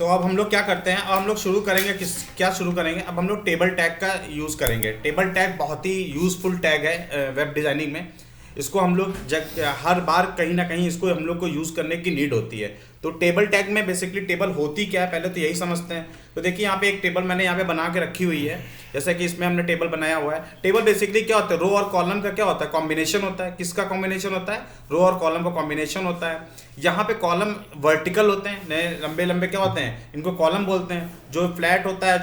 तो अब हम लोग क्या करते हैं, अब हम लोग शुरू करेंगे क्या शुरू करेंगे, अब हम लोग टेबल टैग का यूज़ करेंगे। टेबल टैग बहुत ही यूज़फुल टैग है वेब डिज़ाइनिंग में। इसको हम लोग हर बार कहीं ना कहीं इसको हम लोग को यूज़ करने की नीड होती है। तो टेबल टैग में बेसिकली टेबल होती क्या है, पहले तो यही समझते हैं। तो देखिए यहाँ पे एक टेबल मैंने यहाँ पे बना के रखी हुई है, जैसे कि इसमें हमने टेबल बनाया हुआ है। टेबल बेसिकली क्या होता है, रो और कॉलम का क्या होता है, कॉम्बिनेशन होता है। किसका कॉम्बिनेशन होता है, रो और कॉलम का कॉम्बिनेशन होता है। यहाँ पे कॉलम वर्टिकल होते हैं, नए लंबे लंबे क्या होते हैं, इनको कॉलम बोलते हैं। जो फ्लैट होता है,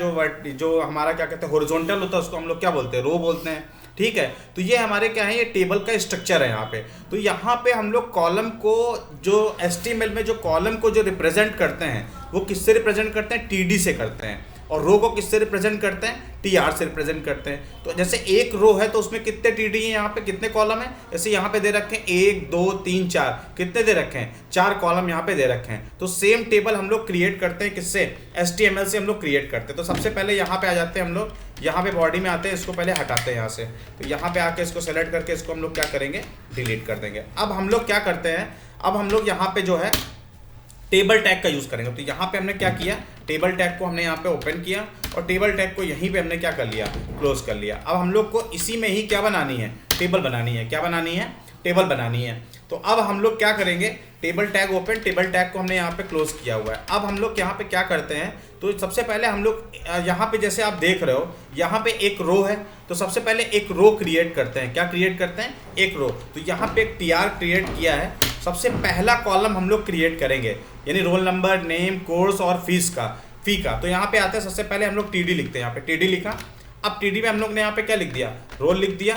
जो हमारा क्या कहते हैं हॉरिजॉन्टल होता है, उसको हम लोग क्या बोलते हैं, रो बोलते हैं। ठीक है, तो ये हमारे क्या है, ये टेबल का स्ट्रक्चर है यहाँ पे। तो यहाँ पे हम लोग कॉलम को, जो HTML में जो कॉलम को जो रिप्रेजेंट करते हैं वो किससे रिप्रेजेंट करते हैं, TD से करते हैं। और रो को किससे रिप्रेजेंट करते हैं, TR से रिप्रेजेंट करते हैं। तो जैसे एक रो है तो उसमें कितने TD हैं, यहाँ पे कितने कॉलम हैं, जैसे यहाँ पे दे रखे हैं 1 2 3 4, कितने दे रखे हैं, 4 कॉलम यहाँ पे दे रखे हैं। तो सेम टेबल हम लोग क्रिएट करते हैं किससे, HTML से हम लोग क्रिएट करते हैं। तो सबसे पहले यहाँ पे आ जाते हैं हम लोग, यहाँ पे बॉडी में आते हैं, इसको पहले हटाते हैं यहाँ से। तो यहाँ पे आके इसको सेलेक्ट करके इसको हम लोग क्या करेंगे, डिलीट कर देंगे। अब हम लोग क्या करते हैं, अब हम लोग यहाँ पे जो है टेबल टैग का यूज़ करेंगे। तो यहाँ पे हमने क्या किया, टेबल टैग को हमने यहाँ पे ओपन किया और टेबल टैग को यहीं पे हमने क्या कर लिया, क्लोज कर लिया। अब हम लोग को इसी में ही क्या बनानी है, टेबल बनानी है। क्या बनानी है, टेबल बनानी है। तो अब हम लोग क्या करेंगे, table tag open, table tag को हमने यहाँ पे क्लोज किया हुआ है। अब हम लोग यहाँ पे क्या करते हैं, तो सबसे पहले हम लोग यहाँ पे जैसे आप देख रहे हो यहाँ पे एक रो है, तो सबसे पहले एक रो क्रिएट करते हैं। क्या क्रिएट करते हैं, एक रो। तो यहाँ पे एक TR क्रिएट किया है। सबसे पहला कॉलम हम लोग क्रिएट करेंगे, यानी रोल नंबर, नेम, कोर्स और फी का। तो यहाँ पे आते हैं, सबसे पहले हम लोग TD लिखते हैं। यहाँ पे TD लिखा। अब TD में हम लोग ने यहाँ पे क्या लिख दिया, रोल लिख दिया।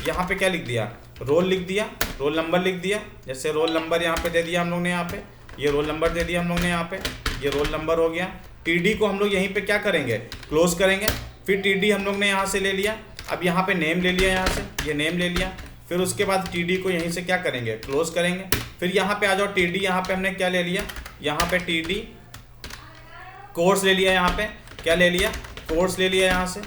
यहाँ पे क्या लिख दिया, रोल लिख दिया, रोल नंबर लिख दिया। जैसे रोल नंबर यहाँ पे दे दिया हम लोग ने, यहाँ पे ये रोल नंबर दे दिया हम लोग ने, यहाँ पे ये रोल नंबर हो गया। TD को हम लोग यहीं पे क्या करेंगे, क्लोज करेंगे। फिर TD हम लोग ने यहाँ से ले लिया। अब यहाँ पे नेम ले लिया, यहाँ से ये नेम ले लिया। फिर उसके बाद TD को यहीं से क्या करेंगे, क्लोज करेंगे। फिर यहाँ पे आ जाओ, TD यहाँ पे हमने क्या ले लिया, यहाँ पे TD कोर्स ले लिया। यहाँ पे क्या ले लिया, कोर्स ले लिया, यहाँ से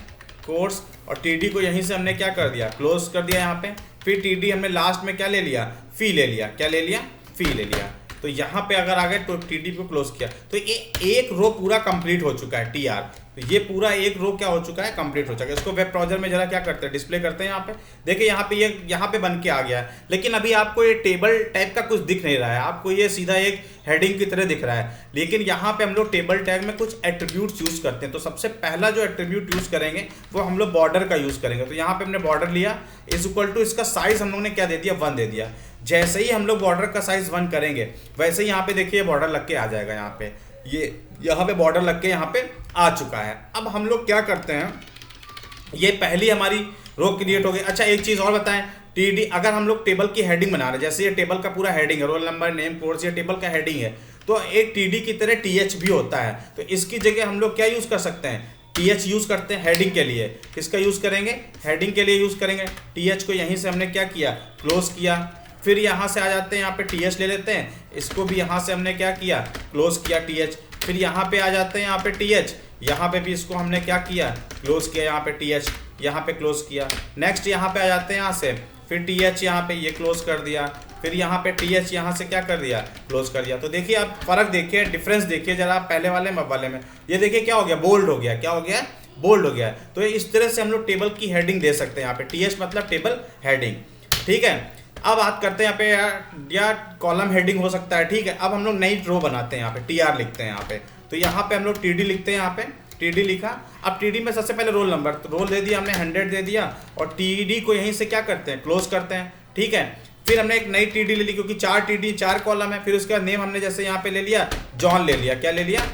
कोर्स। और TD को यहीं से हमने क्या कर दिया, क्लोज कर दिया यहाँ पे। फिर TD हमने लास्ट में क्या ले लिया, फी ले लिया। क्या ले लिया, फी ले लिया। तो यहाँ पे अगर आ गए तो TD को क्लोज किया। तो ये एक रो पूरा कंप्लीट हो चुका है, TR। तो ये पूरा एक रो क्या हो चुका है, कंप्लीट हो चुका है। इसको वेब ब्राउजर में जरा क्या करते हैं, डिस्प्ले करते हैं। यहाँ पे देखिए, यहाँ पे ये यहाँ पे बन के आ गया है। लेकिन अभी आपको ये टेबल टाइप का कुछ दिख नहीं रहा है, आपको ये सीधा एक हेडिंग की तरह दिख रहा है। लेकिन यहाँ पे हम लोग टेबल टैग में कुछ एट्रीब्यूट्स यूज करते हैं। तो सबसे पहला जो एट्रीब्यूट यूज करेंगे वो हम लोग बॉर्डर का यूज करेंगे। तो यहाँ पे हमने बॉर्डर लिया, इज इक्वल टू इसका साइज हम लोग ने क्या दे दिया, 1 दे दिया। जैसे ही हम लोग बॉर्डर का साइज 1 करेंगे, वैसे ही यहाँ पे देखिए बॉर्डर लग के आ जाएगा। यहाँ पे ये यहाँ पे बॉर्डर लग के यहाँ पे आ चुका है। अब हम लोग क्या करते हैं, ये पहली हमारी रो क्रिएट हो गई। अच्छा, एक चीज़ और बताएं, TD अगर हम लोग टेबल की हेडिंग बना रहे हैं, जैसे ये टेबल का पूरा हेडिंग है, रोल नंबर, नेम, कोर्स, ये टेबल का हेडिंग है, तो एक TD की तरह TH भी होता है। तो इसकी जगह हम लोग क्या यूज़ कर सकते हैं, TH यूज़ करते हैं हेडिंग के लिए। किसका यूज़ करेंगे, हेडिंग के लिए यूज़ करेंगे। TH को यहीं से हमने क्या किया, क्लोज किया। फिर यहाँ से आ जाते हैं, यहाँ पे TH ले लेते हैं, इसको भी यहाँ से हमने क्या किया, क्लोज किया TH। फिर यहाँ पे आ जाते हैं, यहाँ पे TH, यहाँ पे भी इसको हमने क्या किया, क्लोज किया। यहाँ पे TH, यहाँ पे क्लोज किया। नेक्स्ट यहाँ पे आ जाते हैं, यहाँ से फिर TH यहाँ पे ये क्लोज कर दिया। फिर यहाँ पे TH यहाँ से क्या कर दिया, क्लोज कर दिया। तो देखिए आप फर्क देखिए, डिफरेंस देखिए जरा पहले वाले में। ये देखिए क्या हो गया, बोल्ड हो गया। क्या हो गया, बोल्ड हो गया। तो इस तरह से हम लोग टेबल की हेडिंग दे सकते हैं। यहाँ पे TH मतलब टेबल हेडिंग। ठीक है, अब बात करते हैं यहाँ पे, या कॉलम हेडिंग हो सकता है। ठीक है, अब हम लोग नई रो बनाते हैं। यहाँ पे TR लिखते हैं यहाँ पे। तो यहाँ पे हम लोग TD लिखते हैं। यहाँ पे TD लिखा। अब TD में सबसे पहले रोल नंबर, तो रोल दे दिया हमने, 100 दे दिया। और TD को यहीं से क्या करते हैं, क्लोज करते हैं। ठीक है, फिर हमने एक नई TD ले ली, क्योंकि 4 TD 4 कॉलम है। फिर उसका नेम हमने जैसे यहाँ पे ले लिया, जॉन ले लिया। क्या ले लिया,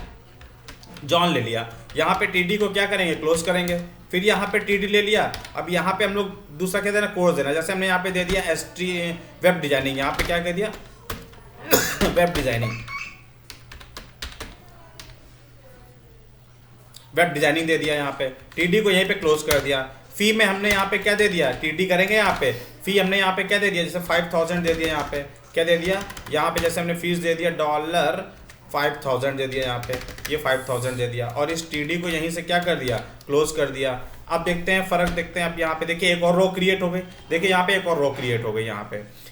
जॉन ले लिया। यहाँ पे TD को क्या करेंगे, क्लोज करेंगे। फिर यहाँ पे TD ले लिया। अब यहाँ पे हम लोग दूसरा क्या देना, कोर्स देना। जैसे हमने यहाँ पे दे दिया वेब डिजाइनिंग, यहाँ पे क्या कह दिया वेब डिजाइनिंग दे दिया। यहाँ पे TD को यहीं पे क्लोज कर दिया। फी में हमने यहाँ पे क्या दे दिया, TD करेंगे यहाँ पे, फी हमने यहाँ पे क्या दे दिया, जैसे 5000 दे दिया। यहाँ पे क्या दे दिया, यहाँ पे जैसे हमने फीस दे दिया $5000 दे दिया। यहाँ पे ये 5000 दे दिया। और इस TD को यहीं से क्या कर दिया, क्लोज कर दिया। अब देखते हैं फ़र्क, देखते हैं। अब यहाँ पे देखिए एक और रो क्रिएट हो गई, देखिए यहाँ पे एक और रो क्रिएट हो गई।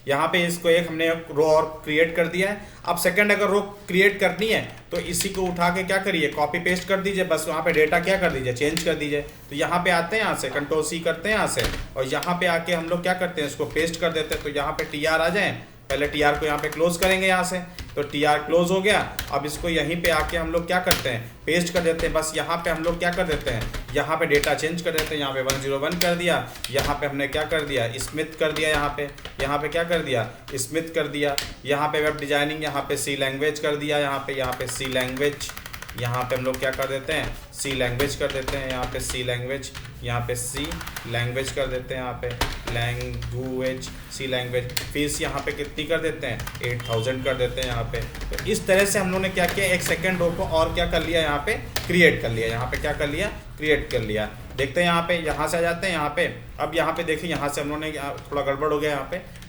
यहाँ पे इसको एक हमने रो और क्रिएट कर दिया है। अब सेकंड अगर रो क्रिएट करनी है तो इसी को उठा के क्या करिए, कॉपी पेस्ट कर दीजिए, बस वहाँ पे डेटा क्या कर दीजिए, चेंज कर दीजिए। तो यहाँ पे आते हैं, यहाँ से कंट्रोल सी करते हैं यहाँ से, और यहाँ पे आके हम लोग क्या करते हैं, इसको पेस्ट कर देते हैं। तो यहाँ पे TR आ जाए, पहले TR को यहाँ पे क्लोज करेंगे यहाँ से, तो TR क्लोज हो गया। अब इसको यहीं पे आके हम लोग क्या करते हैं, पेस्ट कर देते हैं। बस यहाँ पे हम लोग क्या कर देते हैं, यहाँ पे डेटा चेंज कर देते हैं। यहाँ पे 101 कर दिया, यहाँ पे हमने क्या कर दिया, स्मिथ कर दिया। यहाँ पे क्या कर दिया, स्मिथ कर दिया। यहाँ पे वेब डिजाइनिंग, यहाँ पे सी लैंग्वेज कर दिया। यहाँ पे सी लैंग्वेज, यहाँ पे हम लोग क्या कर देते हैं, सी लैंग्वेज कर देते हैं। यहाँ पे सी लैंग्वेज, यहाँ पे सी लैंग्वेज कर देते हैं। यहाँ पे लैंग्वेज, सी लैंग्वेज, फीस यहाँ पे कितनी कर देते हैं, 8000 कर देते हैं यहाँ पे। तो इस तरह से हम लोग ने क्या किया, एक सेकंड रो को और क्या कर लिया, यहाँ पे क्रिएट कर लिया। यहाँ पे क्या कर लिया, क्रिएट कर लिया। देखते हैं यहाँ से आ जाते हैं यहाँ पे। अब यहाँ पे देखिए, यहाँ से हम लोगों ने थोड़ा गड़बड़ हो गया।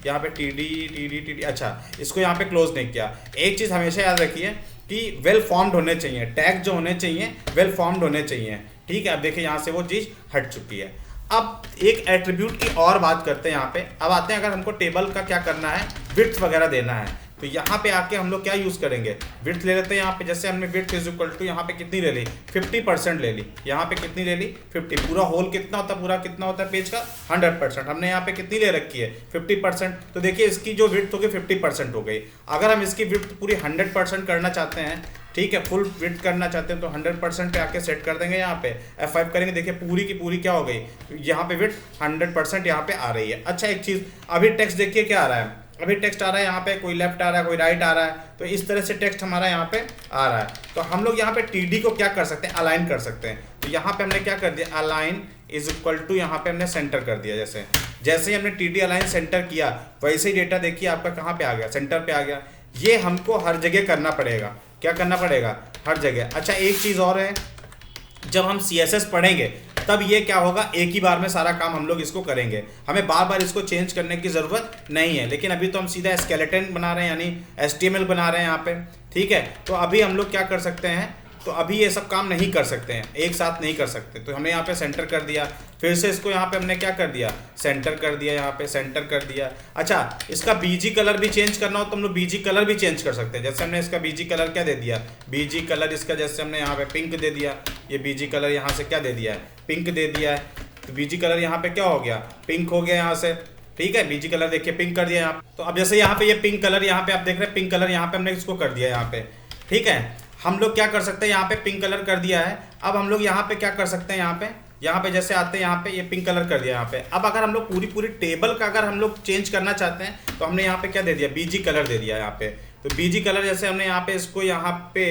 यहाँ पे TD, अच्छा इसको यहाँ पे क्लोज नहीं किया। एक चीज़ हमेशा याद रखिए कि वेल फॉर्म्ड होने चाहिए, टैग जो होने चाहिए वेल फॉर्म्ड होने चाहिए। ठीक है, अब देखिए यहाँ से वो चीज़ हट चुकी है। अब एक एट्रीब्यूट की और बात करते हैं यहाँ पे। अब आते हैं, अगर हमको टेबल का क्या करना है, विड्थ वगैरह देना है, तो यहाँ पे आके हम लोग क्या यूज़ करेंगे, विड्थ ले लेते हैं। यहाँ पे जैसे हमने विड्थ इज इक्वल टू यहाँ पे कितनी ले ली, 50% ले ली। यहाँ पे कितनी ले ली, 50। पूरा होल कितना होता है, पूरा कितना होता है पेज का, 100%। हमने यहाँ पे कितनी ले रखी है, 50%। तो देखिए इसकी जो विड्थ होगी 50% हो गई। अगर हम इसकी विड्थ पूरी 100% करना चाहते हैं, ठीक है, फुल विड्थ करना चाहते हैं, तो 100% पे आके सेट कर देंगे। यहाँ पे F5 करेंगे, देखिए पूरी की पूरी क्या हो गई, यहाँ पे विड्थ 100% यहाँ पे आ रही है। अच्छा एक चीज़, अभी टेक्स्ट देखिए क्या आ रहा है, अभी टेक्स्ट आ रहा है यहाँ पे, कोई लेफ्ट आ रहा है, कोई राइट आ रहा है। तो इस तरह से टेक्स्ट हमारा यहाँ पे आ रहा है। तो हम लोग यहाँ पे TD को क्या कर सकते हैं, अलाइन कर सकते हैं। तो यहाँ पे हमने क्या कर दिया, अलाइन इज इक्वल टू, यहाँ पे हमने सेंटर कर दिया। जैसे ही हमने TD अलाइन सेंटर किया, वैसे ही डेटा देखिए आपका कहाँ पे आ गया, सेंटर पे आ गया। ये हमको हर जगह करना पड़ेगा, क्या करना पड़ेगा, हर जगह। अच्छा एक चीज़ और है, जब हम CSS पढ़ेंगे तब ये क्या होगा, एक ही बार में सारा काम हम लोग इसको करेंगे, हमें बार बार इसको चेंज करने की ज़रूरत नहीं है। लेकिन अभी तो हम सीधा स्केलेटन बना रहे हैं, यानी HTML बना रहे हैं यहाँ पे। ठीक है, तो अभी हम लोग क्या कर सकते हैं, तो अभी ये सब काम नहीं कर सकते हैं, एक साथ नहीं कर सकते। तो हमने यहाँ पे सेंटर कर दिया, फिर से इसको यहाँ पे हमने क्या कर दिया, सेंटर कर दिया, यहाँ पे सेंटर कर दिया। अच्छा इसका BG कलर भी चेंज करना हो तो हम लोग BG कलर भी चेंज कर सकते हैं। जैसे हमने इसका BG कलर क्या दे दिया, BG कलर इसका जैसे हमने यहाँ पे पिंक दे दिया, ये BG कलर यहाँ से क्या दे दिया है, पिंक दे दिया है। तो BG कलर यहाँ पे क्या हो गया, पिंक हो गया यहाँ से। ठीक है, BG कलर देखिए पिंक कर दिया यहाँ। तो अब जैसे यहाँ पे ये पिंक कलर, यहाँ पे आप देख रहे हैं पिंक कलर, यहाँ पे हमने इसको कर दिया यहाँ पे। ठीक है, हम लोग क्या कर सकते हैं, यहाँ पे पिंक कलर कर दिया है। अब हम लोग यहाँ पे क्या कर सकते हैं, यहाँ पे जैसे आते हैं, यहाँ पे ये पिंक कलर कर दिया यहाँ पे। अब अगर हम लोग पूरी टेबल का अगर हम लोग चेंज करना चाहते हैं तो हमने यहाँ पे क्या दे दिया, BG कलर दे दिया यहाँ पे। तो BG कलर जैसे हमने यहाँ पे इसको यहाँ पे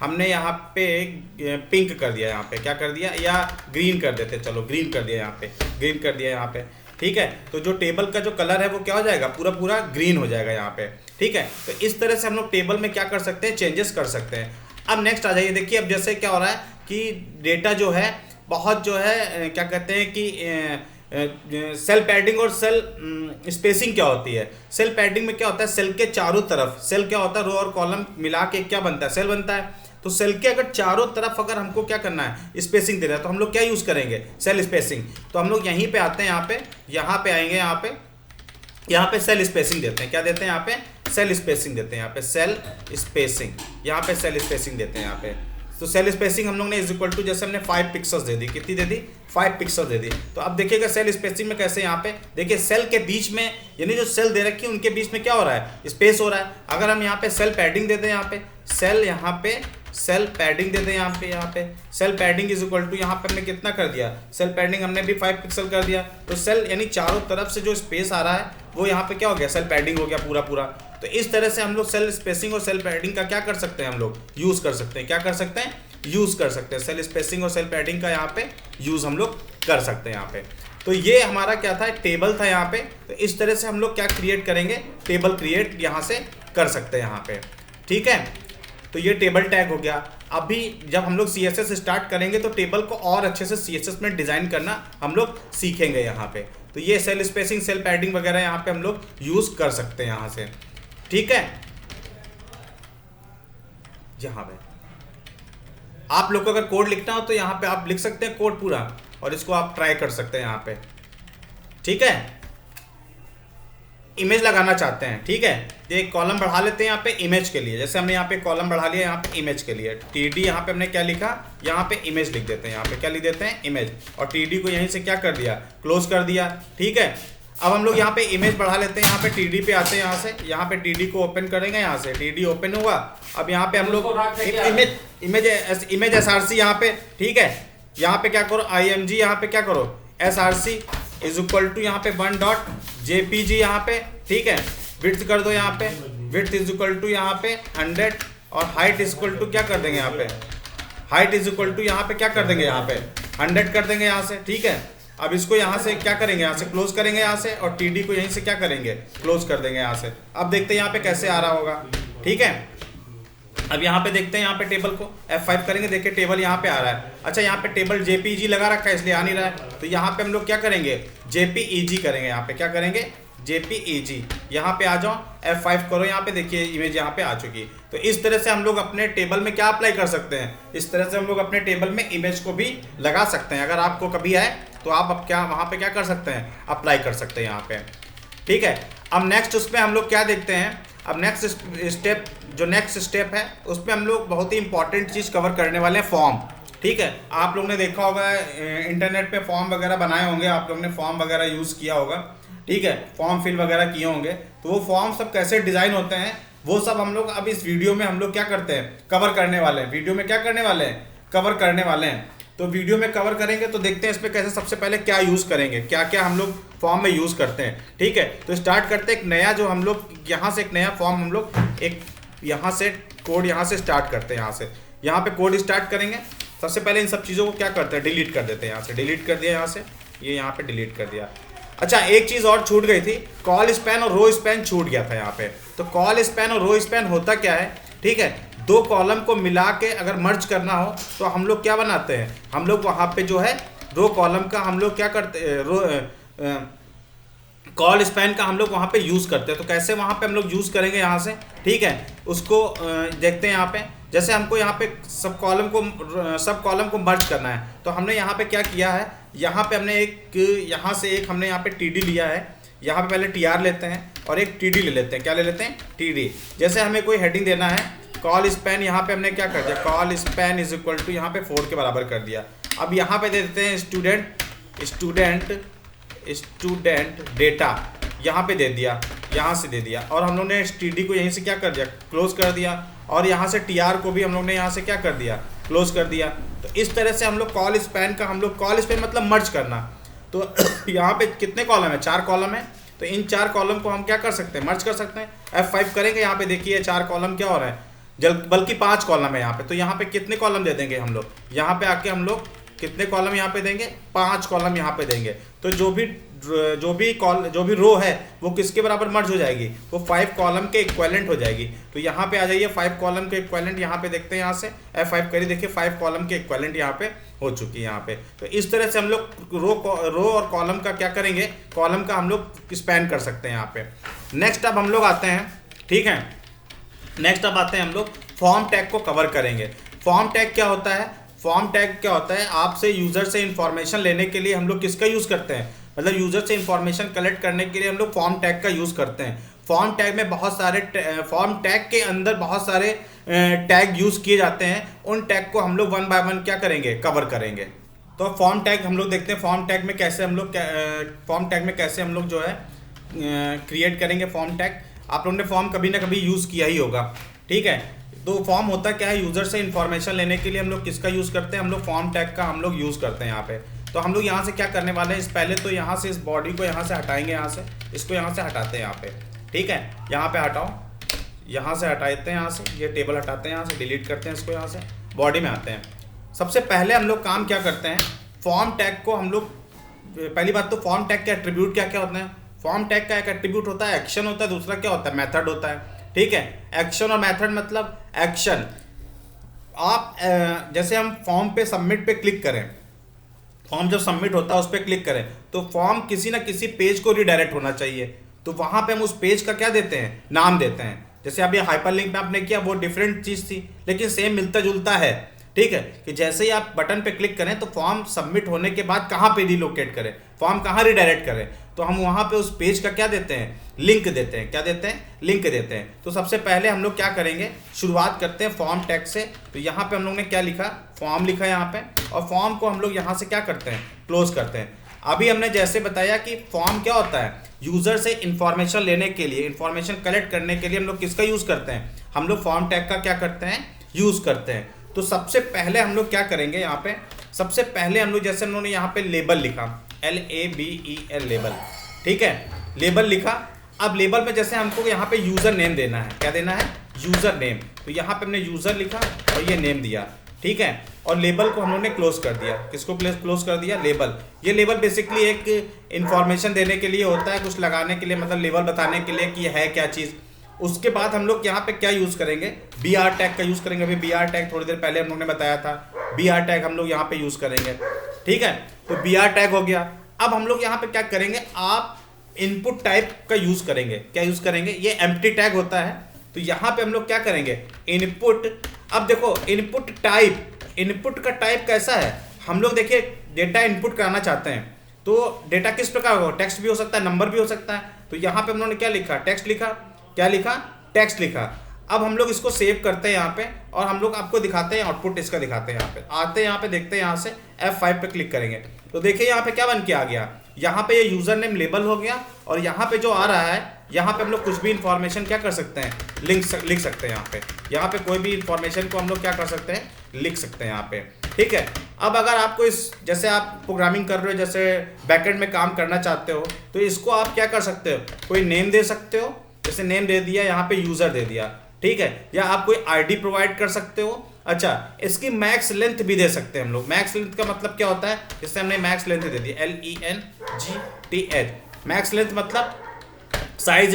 पिंक कर दिया, यहाँ पे क्या कर दिया, या ग्रीन कर देते, चलो ग्रीन कर दिया यहाँ पे, ग्रीन कर दिया यहाँ पे। ठीक है, तो जो टेबल का जो कलर है वो क्या हो जाएगा, पूरा ग्रीन हो जाएगा यहाँ पे। ठीक है, तो इस तरह से हम लोग टेबल में क्या कर सकते हैं, चेंजेस कर सकते हैं। अब नेक्स्ट आ जाइए, देखिए अब जैसे क्या हो रहा है कि डेटा जो है बहुत जो है क्या कहते हैं कि सेल पैडिंग और सेल स्पेसिंग क्या होती है। सेल पैडिंग में क्या होता है, सेल के चारों तरफ, सेल क्या होता है, रो और कॉलम मिला के क्या बनता है, सेल बनता है। तो सेल के अगर चारों तरफ अगर हमको क्या करना है, स्पेसिंग देना है, तो हम लोग क्या यूज़ करेंगे, सेल स्पेसिंग। तो हम लोग यहीं पे आते हैं, यहाँ पे आएंगे, यहाँ पे सेल स्पेसिंग देते हैं। क्या देते हैं यहाँ पे, सेल स्पेसिंग देते हैं। यहाँ पे सेल स्पेसिंग, यहाँ पे सेल स्पेसिंग देते हैं यहाँ पे। तो सेल स्पेसिंग हम लोग ने इज इक्वल टू, जैसे हमने 5 पिक्सल्स दे दी, कितनी दे दी, 5 पिक्सल दे दी। तो अब देखिएगा सेल स्पेसिंग में कैसे, यहाँ पे देखिए सेल के बीच में, यानी जो सेल दे रखी है उनके बीच में क्या हो रहा है, स्पेस हो रहा है। अगर हम यहाँ पे सेल पैडिंग देते हैं, यहाँ पे सेल पैडिंग देते हैं, यहाँ पे cell padding is equal to, यहाँ पे हमने कितना कर दिया, सेल पैडिंग हमने भी 5 पिक्सल कर दिया। तो सेल यानी चारों तरफ से जो स्पेस आ रहा है वो यहाँ पे क्या हो गया, सेल पैडिंग हो गया पूरा। तो इस तरह से हम लोग सेल स्पेसिंग और सेल पैडिंग का क्या कर सकते हैं, हम लोग यूज़ कर सकते हैं। क्या कर सकते हैं, यूज़ कर सकते हैं। सेल स्पेसिंग और सेल पैडिंग का यहाँ पे यूज़ हम लोग कर सकते हैं यहाँ पे। तो ये हमारा क्या था, टेबल था यहाँ पे। तो इस तरह से हम लोग क्या क्रिएट करेंगे, टेबल क्रिएट यहाँ से कर सकते हैं यहाँ पे। ठीक है, तो ये टेबल टैग हो गया। अभी जब हम लोग CSS स्टार्ट करेंगे तो टेबल को और अच्छे से CSS में डिज़ाइन करना हम लोग सीखेंगे यहाँ पे। तो ये सेल स्पेसिंग, सेल पैडिंग वगैरह यहाँ पे हम लोग यूज़ कर सकते हैं यहाँ से। ठीक है, यहाँ पे आप लोग को अगर कोड लिखना हो तो यहाँ पे आप लिख सकते हैं कोड पूरा। और इसको आप ट्राई कर सकते हैं यहाँ पे, ठीक है। इमेज लगाना चाहते हैं, ठीक है, तो एक कॉलम बढ़ा लेते हैं यहाँ पे इमेज के लिए। जैसे हमने यहाँ पे कॉलम बढ़ा लिया यहाँ पे इमेज के लिए, टीडी यहाँ पे हमने क्या लिखा, यहाँ पे इमेज लिख देते हैं, यहाँ पे क्या लिख देते हैं, इमेज, और टीडी को यहीं से क्या कर दिया, क्लोज कर दिया, ठीक है। अब हम लोग यहाँ पे इमेज बढ़ा लेते हैं, यहाँ पे टीडी पे आते हैं, यहाँ पे टीडी को ओपन करेंगे, यहाँ से टीडी ओपन हुआ। अब यहाँ पे हम लोग इमेज SRC यहाँ पे, ठीक है, यहाँ पे क्या करो IMG, यहाँ पे क्या करो SRC इज इक्वल टू यहाँ पे 1.jpg यहाँ पे, ठीक है, विड्थ कर दो यहाँ पे, विड्थ इज इक्वल टू यहाँ पे 100 और हाइट इज इक्वल टू क्या कर देंगे यहाँ पे, हाइट इज इक्वल टू यहाँ पे क्या कर देंगे, यहाँ पे 100 कर देंगे यहाँ से, ठीक है। अब इसको यहाँ से क्या करेंगे, यहाँ से क्लोज करेंगे यहाँ से, और टीडी को यहीं से क्या करेंगे, क्लोज कर देंगे यहाँ से। अब देखते हैं यहाँ पे कैसे आ रहा होगा, ठीक है। अब यहाँ पे देखते हैं, यहाँ पे टेबल को F5 करेंगे, देखिए टेबल यहाँ पे आ रहा है। अच्छा, यहाँ पे टेबल JPEG लगा रखा है इसलिए आ नहीं रहा है, तो यहाँ पे हम लोग क्या करेंगे, JPEG करेंगे। यहाँ पे क्या करेंगे, JPEG, यहाँ पे आ जाओ, F5 करो, यहाँ पे देखिए इमेज यहाँ पे आ चुकी। तो इस तरह से हम लोग अपने टेबल में क्या अप्लाई कर सकते हैं, इस तरह से हम लोग अपने टेबल में इमेज को भी लगा सकते हैं। अगर आपको कभी है तो आप अब क्या वहाँ पे क्या कर सकते हैं, अप्लाई कर सकते हैं यहाँ पे, ठीक है। अब नेक्स्ट उसमें हम लोग क्या देखते हैं, अब नेक्स्ट स्टेप है उसमें हम लोग बहुत ही इंपॉर्टेंट चीज़ कवर करने वाले हैं, फॉर्म, ठीक है। आप लोग ने देखा होगा इंटरनेट पे फॉर्म वगैरह बनाए होंगे, आप लोग ने फॉर्म वगैरह यूज़ किया होगा, ठीक है, फॉर्म फिल वगैरह किए होंगे। तो वो फॉर्म सब कैसे डिज़ाइन होते हैं वो सब हम लोग अब इस वीडियो में हम लोग क्या करते हैं, कवर करने वाले हैं। वीडियो में क्या करने वाले हैं, कवर करने वाले हैं। तो वीडियो में कवर करेंगे तो देखते हैं इसमें कैसे, सबसे पहले क्या यूज़ करेंगे, क्या क्या हम लोग फॉर्म में यूज़ करते हैं, ठीक है। तो स्टार्ट करते हैं एक नया, जो हम लोग यहाँ से एक नया फॉर्म हम लोग एक यहाँ से कोड यहाँ से स्टार्ट करते हैं, यहाँ पे कोड स्टार्ट करेंगे। सबसे पहले इन सब चीज़ों को क्या करते हैं, डिलीट कर देते हैं। यहाँ से डिलीट कर दिया, यहाँ से ये यहाँ पे डिलीट कर दिया। अच्छा, एक चीज़ और छूट गई थी, कॉल स्पैन और रो स्पैन छूट गया था यहाँ पे। तो कॉल स्पैन और रो स्पैन होता क्या है, ठीक है, दो कॉलम को मिला के अगर मर्ज करना हो तो हम लोग क्या बनाते हैं, हम लोग वहाँ पे जो है रो कॉलम का हम लोग क्या करते हैं, कॉल स्पैन का हम लोग वहाँ पे यूज़ करते हैं। तो कैसे वहाँ पे हम लोग यूज़ करेंगे यहाँ से, ठीक है, उसको देखते हैं। यहाँ पे जैसे हमको यहाँ पे सब कॉलम को मर्ज करना है, तो हमने यहाँ पे क्या किया है, यहाँ पे हमने यहाँ से एक हमने यहाँ पे TD लिया है। यहाँ पे पहले TR लेते हैं और एक TD ले लेते हैं। क्या ले लेते हैं, TD। जैसे हमें कोई हेडिंग देना है, कॉल स्पैन, यहाँ पे हमने क्या कर दिया, colspan is equal to यहाँ पे 4 के बराबर कर दिया। अब यहाँ पे दे देते हैं स्टूडेंट डेटा, यहाँ पे दे दिया, यहाँ से दे दिया, और हम लोग ने TD को यहीं से क्या कर दिया, क्लोज कर दिया, और यहाँ से TR को भी हम लोग ने यहाँ से क्या कर दिया, क्लोज कर दिया। तो इस तरह से हम लोग कॉल स्पैन का, हम लोग कॉल स्पैन मतलब मर्ज करना। तो यहाँ पे कितने कॉलम है, 4 कॉलम है। तो इन 4 कॉलम को हम क्या कर सकते हैं, मर्ज कर सकते हैं। F5 करेंगे, यहाँ पे देखिए 4 कॉलम क्या हो रहा है, बल्कि 5 कॉलम है यहाँ पे। तो यहाँ पे कितने कॉलम दे देंगे हम लोग, यहाँ पे आके हम लोग कितने कॉलम यहाँ पे देंगे, 5 कॉलम यहाँ पे देंगे। तो जो भी रो है वो किसके बराबर मर्ज हो जाएगी, वो 5 कॉलम के इक्विवेलेंट हो जाएगी। तो यहाँ पे आ जाइए, 5 कॉलम के इक्विवेलेंट यहाँ पे देखते हैं। यहाँ से F5 करिए, देखिए 5 कॉलम के इक्विवेलेंट यहाँ पे हो चुकी है यहाँ पे। तो इस तरह से हम लोग रो और कॉलम का क्या करेंगे, कॉलम का हम लोग स्पैन कर सकते हैं यहाँ पे। नेक्स्ट अब हम लोग आते हैं, ठीक है, नेक्स्ट अब आते हैं हम लोग फॉर्म टैग को कवर करेंगे। फॉर्म टैग क्या होता है, फॉर्म टैग क्या होता है, आपसे यूज़र से इंफॉर्मेशन लेने के लिए हम लोग किसका यूज़ करते हैं, मतलब यूज़र से इंफॉर्मेशन कलेक्ट करने के लिए हम लोग फॉर्म टैग का यूज़ करते हैं। फॉर्म टैग में बहुत सारे फॉर्म टैग के अंदर बहुत सारे टैग यूज़ किए जाते हैं। उन टैग को हम लोग 1 बाय 1 क्या करेंगे, कवर करेंगे। तो फॉर्म टैग हम लोग देखते हैं, फॉर्म टैग में कैसे हम लोग जो है क्रिएट करेंगे फॉर्म टैग। आप लोगों ने फॉर्म कभी ना कभी यूज़ किया ही होगा, ठीक है। तो फॉर्म होता क्या है, यूज़र से इन्फॉर्मेशन लेने के लिए हम लोग किसका यूज़ करते हैं, हम लोग फॉर्म टैग का हम लोग यूज़ करते हैं यहाँ पे। तो हम लोग यहाँ से क्या करने वाले हैं, पहले तो यहाँ से इस बॉडी को यहाँ से हटाएंगे, यहाँ से इसको यहाँ से हटाते हैं यहाँ पे, ठीक है। यहाँ पे हटाओ, यहाँ से हटाते हैं, यहाँ से ये टेबल हटाते हैं, यहाँ से डिलीट करते हैं इसको, यहाँ से बॉडी में आते हैं। सबसे पहले हम लोग काम क्या करते हैं, फॉर्म टैग को हम लोग, पहली बात तो फॉर्म टैग के एट्रीब्यूट क्या क्या होते हैं। फॉर्म टैग का एक एट्रीब्यूट होता है एक्शन होता है, दूसरा क्या होता है, मेथड होता है, ठीक है। एक्शन और मेथड मतलब एक्शन, आप जैसे हम फॉर्म पे सबमिट पे क्लिक करें, फॉर्म जब सबमिट होता है उस पर क्लिक करें तो फॉर्म किसी ना किसी पेज को रिडायरेक्ट होना चाहिए। तो वहाँ पे हम उस पेज का क्या देते हैं, नाम देते हैं। जैसे अब ये हाइपरलिंक में आपने किया वो डिफरेंट चीज़ थी, लेकिन सेम मिलता जुलता है, ठीक है, कि जैसे ही आप बटन पे क्लिक करें तो फॉर्म सबमिट होने के बाद कहाँ पे रिलोकेट करें, फॉर्म कहाँ रिडायरेक्ट करें, तो हम वहाँ पे उस पेज का क्या देते हैं, लिंक देते हैं। क्या देते हैं, लिंक देते हैं। तो सबसे पहले हम लोग क्या करेंगे, शुरुआत करते हैं फॉर्म टैग से। तो यहाँ पे हम लोग ने क्या लिखा, फॉर्म लिखा है यहाँ पे, और फॉर्म को हम लोग यहाँ से क्या करते हैं, क्लोज करते हैं। अभी हमने जैसे बताया कि फॉर्म क्या होता है, यूजर से इंफॉर्मेशन लेने के लिए, इंफॉर्मेशन कलेक्ट करने के लिए हम लोग किसका यूज करते हैं, हम लोग फॉर्म टैग का क्या करते हैं, यूज करते हैं। तो सबसे पहले हम लोग क्या करेंगे यहाँ पे, सबसे पहले हम लोग जैसे हम लोगों ने यहाँ पे लेबल लिखा, LABEL लेबल, ठीक है, लेबल लिखा। अब लेबल में जैसे हमको यहाँ पे यूजर नेम देना है, क्या देना है, यूजर नेम। तो यहाँ पे हमने यूजर लिखा और ये नेम दिया, ठीक है, और लेबल को हम लोगों ने क्लोज कर दिया। किसको क्लोज कर दिया, लेबल। ये लेबल बेसिकली एक इंफॉर्मेशन देने के लिए होता है, कुछ लगाने के लिए, मतलब लेबल बताने के लिए कि ये है क्या चीज़। उसके बाद हम लोग यहाँ पे क्या यूज़ करेंगे, BR टैग का यूज़ करेंगे। अभी BR टैग थोड़ी देर पहले हम लोग ने बताया था, BR टैग हम लोग यहाँ पे यूज़ करेंगे, ठीक है। तो BR टैग हो गया। अब हम लोग यहाँ पे क्या करेंगे, आप इनपुट टाइप का यूज़ करेंगे। क्या यूज़ करेंगे, ये एम्प्टी टैग होता है। तो यहाँ पे हम लोग क्या करेंगे, इनपुट। अब देखो इनपुट टाइप, इनपुट का टाइप कैसा है, हम लोग देखिए डेटा इनपुट कराना चाहते हैं तो डेटा किस प्रकार होगा, टेक्स्ट भी हो सकता है, नंबर भी हो सकता है। तो यहाँ पे हम लोगों ने क्या लिखा, टेक्स्ट लिखा। क्या लिखा, टेक्स्ट लिखा। अब हम लोग इसको सेव करते हैं यहाँ पे, और हम लोग आपको दिखाते हैं आउटपुट इसका दिखाते हैं। यहाँ पे आते हैं, यहाँ पे देखते हैं, यहाँ से F5 पे क्लिक करेंगे तो देखिए यहाँ पे क्या बन के आ गया, यहाँ पे ये यूजर नेम लेबल हो गया, और यहाँ पे जो आ रहा है, यहाँ पे हम लोग कुछ भी इंफॉर्मेशन क्या कर सकते हैं, लिख सकते हैं। यहाँ पे कोई भी इंफॉर्मेशन को हम लोग क्या कर सकते हैं, लिख सकते हैं यहाँ पे, ठीक है। अब अगर आपको इस, जैसे आप प्रोग्रामिंग कर रहे हो, जैसे बैकएंड में काम करना चाहते हो, तो इसको आप क्या कर सकते हो, कोई नेम दे सकते हो। जैसे नेम दे दिया, यहाँ पे यूजर दे दिया, ठीक है, या आप कोई आईडी प्रोवाइड कर सकते हो। अच्छा, इसकी मैक्स लेंथ भी दे सकते हैं हम लोग। मैक्स लेंथ का मतलब क्या होता है, जैसे हमने मैक्स लेंथ दे दी LENGTH, मैक्स लेंथ मतलब साइज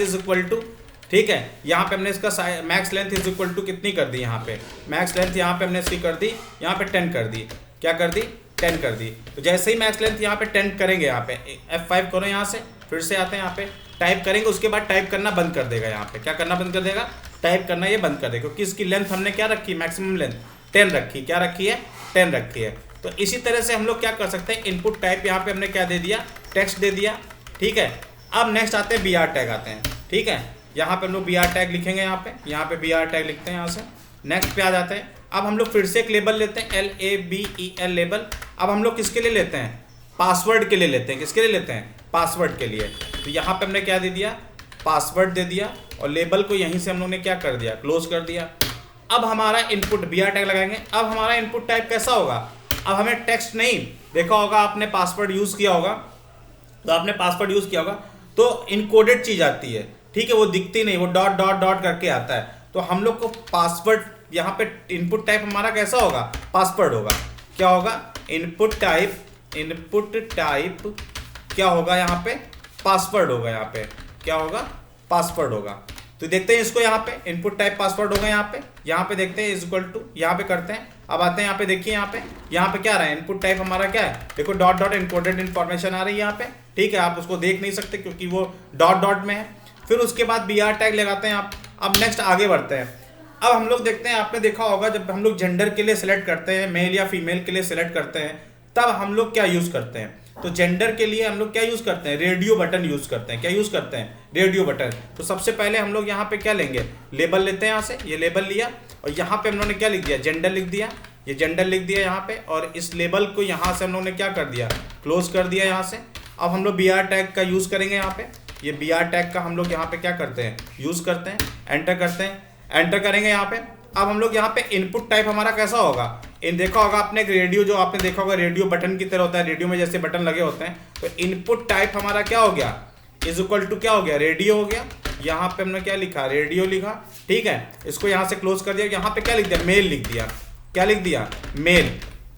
इज इक्वल टू, ठीक है। यहाँ पे हमने इसका max length is equal to कितनी कर दी, यहाँ पे मैक्स लेंथ यहाँ पे हमने इसकी कर दी, यहाँ पे 10 कर दी। क्या कर दी, 10 कर दी। तो जैसे ही मैक्स लेंथ यहाँ पे 10 करेंगे, यहाँ पे F5 करो, यहाँ से फिर से आते हैं, यहाँ पे टाइप करेंगे, उसके बाद टाइप करना बंद कर देगा। यहाँ पे क्या करना बंद कर देगा, टाइप करना ये बंद कर देगा, क्योंकि इसकी लेंथ हमने क्या रखी, मैक्सिमम लेंथ 10 रखी। क्या रखी है, 10 रखी है। तो इसी तरह से हम लोग क्या कर सकते हैं, इनपुट टाइप यहाँ पे हमने क्या दे दिया, टेक्स्ट दे दिया, ठीक है। अब नेक्स्ट आते हैं BR टैग आते हैं, ठीक है। यहाँ पे हम लोग BR टैग लिखेंगे, यहाँ पे BR टैग लिखते हैं। यहाँ से नेक्स्ट पे आ जाते हैं। अब हम लोग फिर से एक लेबल लेते हैं, LABEL लेबल। अब हम लोग किसके लिए लेते हैं, पासवर्ड के लिए लेते हैं। किसके लिए लेते हैं, पासवर्ड के लिए। तो यहाँ पे हमने क्या दे दिया, पासवर्ड दे दिया, और लेबल को यहीं से हम लोग ने क्या कर दिया, क्लोज कर दिया। अब हमारा इनपुट BR टैग लगाएंगे। अब हमारा इनपुट टाइप कैसा होगा, अब हमें टेक्स्ट नहीं, देखा होगा आपने पासवर्ड यूज़ किया होगा, तो आपने पासवर्ड यूज़ किया होगा तो इनकोडेड चीज़ आती है, ठीक है, वो दिखती नहीं, वो डॉट डॉट डॉट करके आता है। तो हम लोग को पासवर्ड, यहाँ पे इनपुट टाइप हमारा कैसा होगा, पासवर्ड होगा। क्या होगा, इनपुट टाइप क्या होगा, यहाँ पे पासवर्ड होगा। यहाँ पे क्या होगा, पासवर्ड होगा। तो देखते हैं इसको, यहाँ पे इनपुट टाइप पासवर्ड होगा। यहाँ पे देखते हैं इज इक्वल टू, यहाँ पे करते हैं। अब आते हैं यहाँ पे, देखिए यहाँ पे क्या आ रहा है, इनपुट टाइप हमारा क्या है, देखो डॉट डॉट इनकोडेड इन्फॉर्मेशन आ रही है यहाँ पे, ठीक है। आप उसको देख नहीं सकते क्योंकि वो डॉट डॉट में है। फिर उसके बाद BR टैग लगाते हैं आप। अब नेक्स्ट आगे बढ़ते हैं। अब हम लोग देखते हैं, आपने देखा होगा जब हम लोग जेंडर के लिए सिलेक्ट करते हैं, मेल या फीमेल के लिए सिलेक्ट करते हैं, तब हम लोग क्या यूज़ करते हैं, तो जेंडर के लिए हम लोग क्या यूज़ करते हैं, रेडियो बटन यूज़ करते हैं। क्या यूज़ करते हैं, रेडियो बटन। तो सबसे पहले हम लोग यहाँ पे क्या लेंगे, लेबल लेते हैं। यहाँ से ये लेबल लिया, और यहाँ पे हम लोगों ने क्या लिख दिया, जेंडर लिख दिया। ये जेंडर लिख दिया यहाँ पे, और इस लेबल को यहाँ से हम लोगों ने क्या कर दिया, क्लोज कर दिया यहाँ से। अब हम लोग BR टैग का यूज़ करेंगे यहाँ पे। ये BR टैग का हम लोग यहाँ पे क्या करते हैं, यूज़ करते हैं, एंटर करते हैं, एंटर करेंगे यहाँ पे। अब हम लोग यहाँ पे इनपुट टाइप हमारा कैसा होगा, इन देखा होगा आपने एक रेडियो, जो आपने देखा होगा रेडियो बटन की तरह होता है, रेडियो में जैसे बटन लगे होते हैं। तो इनपुट टाइप हमारा क्या हो गया, इज इक्वल टू क्या हो गया, रेडियो हो गया। यहाँ पे हमने क्या लिखा, रेडियो लिखा, ठीक है। इसको यहाँ से क्लोज कर दिया। यहाँ पे क्या लिख दिया, मेल लिख दिया। क्या लिख दिया, मेल,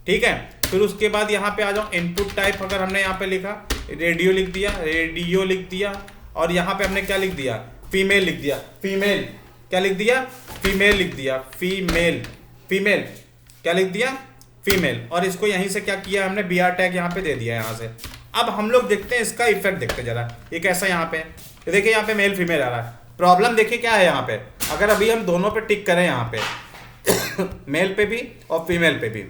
ठीक है। फिर उसके बाद यहाँ पे आ जाओ, इनपुट टाइप अगर हमने यहाँ पे लिखा, रेडियो लिख दिया, और यहाँ पे हमने क्या लिख दिया, फीमेल लिख दिया, फीमेल। क्या लिख दिया, फीमेल लिख दिया, फीमेल क्या लिख दिया, फीमेल। और इसको यहीं से क्या किया हमने, BR टैग यहाँ पे दे दिया यहाँ से। अब हम लोग देखते हैं इसका इफेक्ट, देखते जरा ये कैसा यहाँ पे, देखिए यहाँ पे मेल फीमेल आ रहा है। प्रॉब्लम देखिए क्या है यहाँ पे, अगर अभी हम दोनों पे टिक करें यहाँ पे मेल पे भी और फीमेल पे भी,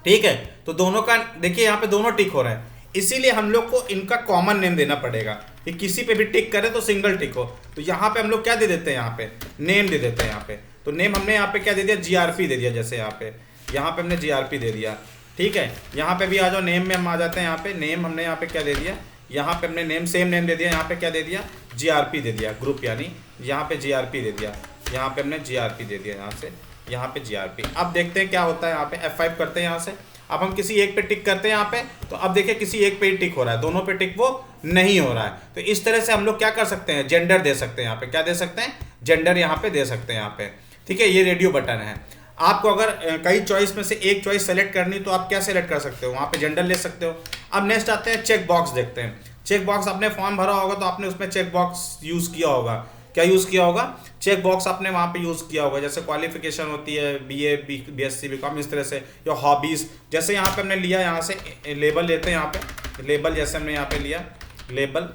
ठीक है। तो दोनों का देखिए यहाँ पे दोनों टिक हो रहे हैं, इसीलिए हम लोग को इनका कॉमन नेम देना पड़ेगा कि किसी पे भी टिक करे तो सिंगल टिक हो। तो यहाँ पे हम लोग क्या दे देते हैं, यहाँ पे नेम दे देते हैं। यहाँ पे तो नेम हमने यहाँ पे क्या दे दिया, जीआरपी दे दिया। जैसे यहाँ पे हमने जीआरपी दे दिया, ठीक है। यहाँ पे भी आ जाओ, नेम में हम आ जाते हैं। यहाँ पे नेम हमने यहाँ पे क्या दे दिया, यहाँ पे हमने नेम सेम नेम दे दिया। यहाँ पे क्या दे दिया, जीआरपी दे दिया, ग्रुप यानी यहाँ पे जीआरपी दे दिया। यहाँ पे हमने जीआरपी दे दिया, यहाँ से यहाँ पे जीआरपी। अब देखते हैं क्या होता है। यहाँ पे F5 करते हैं यहाँ से। अब हम किसी एक पे टिक करते हैं यहाँ पे, तो अब देखिए किसी एक पे ही टिक हो रहा है, दोनों पे टिक वो नहीं हो रहा है। तो इस तरह से हम लोग क्या कर सकते हैं, जेंडर दे सकते हैं। यहाँ पे क्या दे सकते हैं, जेंडर यहाँ पे दे सकते हैं यहाँ पे, ठीक है। ये रेडियो बटन है। आपको अगर कई चॉइस में से एक चॉइस सेलेक्ट करनी तो आप क्या सेलेक्ट कर सकते हो, वहाँ पे जेंडर ले सकते हो। अब नेक्स्ट आते हैं चेक बॉक्स देखते हैं। चेक बॉक्स आपने फॉर्म भरा होगा तो आपने उसमें चेक बॉक्स यूज़ किया होगा। क्या यूज़ किया होगा, चेक बॉक्स आपने वहाँ पे यूज़ किया होगा। जैसे क्वालिफिकेशन होती है BA BSc BCom इस तरह से, या हॉबीज़। जैसे यहाँ पे हमने लिया, यहाँ से लेबल लेते हैं। यहाँ पे लेबल जैसे हमने यहाँ पे लिया लेबल,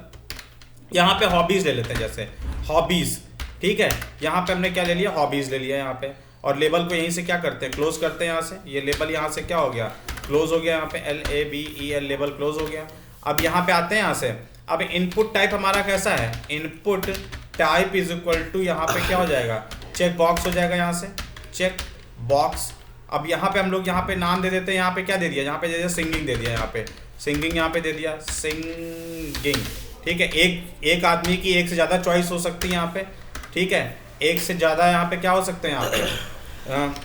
यहाँ पे हॉबीज़ ले लेते हैं। जैसे हॉबीज़, ठीक है। यहाँ पे हमने क्या ले लिया, हॉबीज़ ले लिया यहाँ पे। और लेबल को यहीं से क्या करते हैं, क्लोज करते हैं यहाँ से। ये लेबल यहाँ से क्या हो गया, क्लोज हो गया। यहाँ पे LABEL लेबल क्लोज हो गया। अब यहाँ पे आते हैं यहाँ से। अब इनपुट टाइप हमारा कैसा है, input type is equal to यहाँ पे क्या हो जाएगा, चेक बॉक्स हो जाएगा। यहाँ से चेक बॉक्स। अब यहाँ पे हम लोग यहाँ पे नाम दे देते हैं। यहाँ पे क्या दे दिया, यहाँ पे दे दिया सिंगिंग दे दिया। यहाँ पे सिंगिंग यहाँ पे दे दिया सिंगिंग, ठीक है। एक आदमी की एक से ज़्यादा चॉइस हो सकती है यहाँ पे, ठीक है। एक से ज़्यादा यहाँ पे क्या हो सकते हैं, यहाँ पे